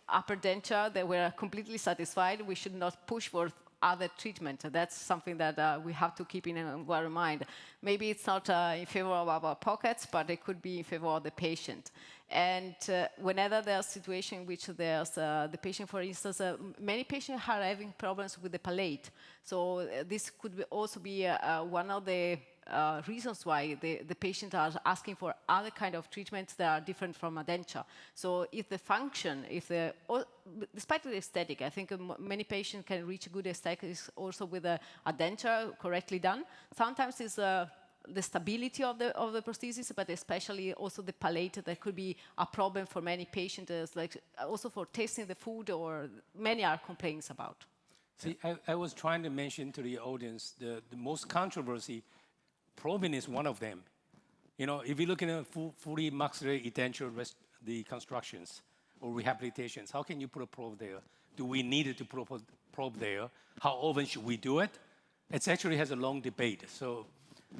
upper denture that were completely satisfied. We should not push for other treatment. That's something that we have to keep in our mind. Maybe it's not in favor of our pockets, but it could be in favor of the patient. And whenever there's a situation in which there's the patient, for instance, many patients are having problems with the palate. So this could also be one of the reasons why the patients are asking for other kind of treatments that are different from a denture. So if the function, despite the aesthetic, I think many patients can reach good aesthetics also with a denture correctly done. Sometimes it's the stability of the prosthesis, but especially also the palate that could be a problem for many patients, like also for tasting the food, or many are complaints about. See, I was trying to mention to the audience the most controversy. Probing is one of them. You know, if you look at a fully maxillary denture, the constructions or rehabilitations, how can you put a probe there? Do we need to put a probe there? How often should we do it? It actually has a long debate. So,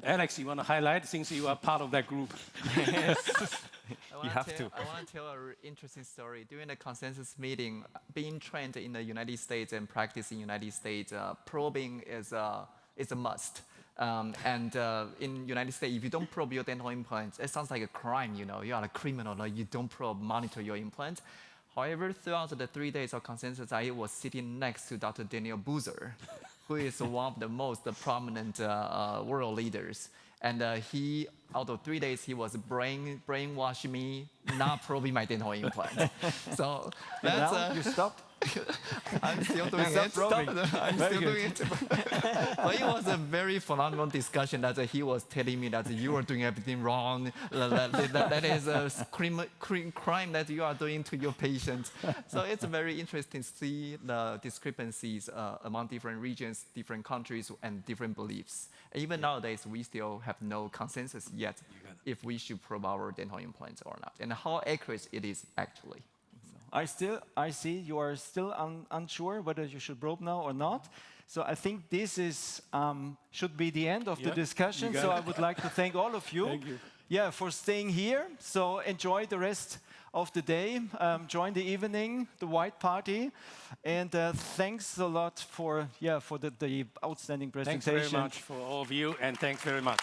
Alex, you want to highlight, since you are part of that group? You have to. I want to tell an interesting story. During the consensus meeting, being trained in the United States and practicing in the United States, probing is a must. In United States, if you don't probe your dental implants, it sounds like a crime. You know, you are a criminal. Like you don't probe, monitor your implants. However, throughout the 3 days of consensus, I was sitting next to Dr. Daniel Boozer, who is one of the most prominent world leaders. And he, out of 3 days, he was brainwashing me, not probing my dental implant. So that's now you stopped. I'm still doing it. I'm still doing it. But it was a very phenomenal discussion that he was telling me that you are doing everything wrong. That is a crime that you are doing to your patients. So it's very interesting to see the discrepancies among different regions, different countries, and different beliefs. Even nowadays, we still have no consensus yet if we should probe our dental implants or not, and how accurate it is actually. I see you are still unsure whether you should probe now or not. So I think this is should be the end of the discussion. So I would like to thank all of you. Thank you. Yeah, for staying here. So enjoy the rest of the day. Join the evening, the white party, and thanks a lot for the outstanding presentation. Thanks very much for all of you, and thanks very much.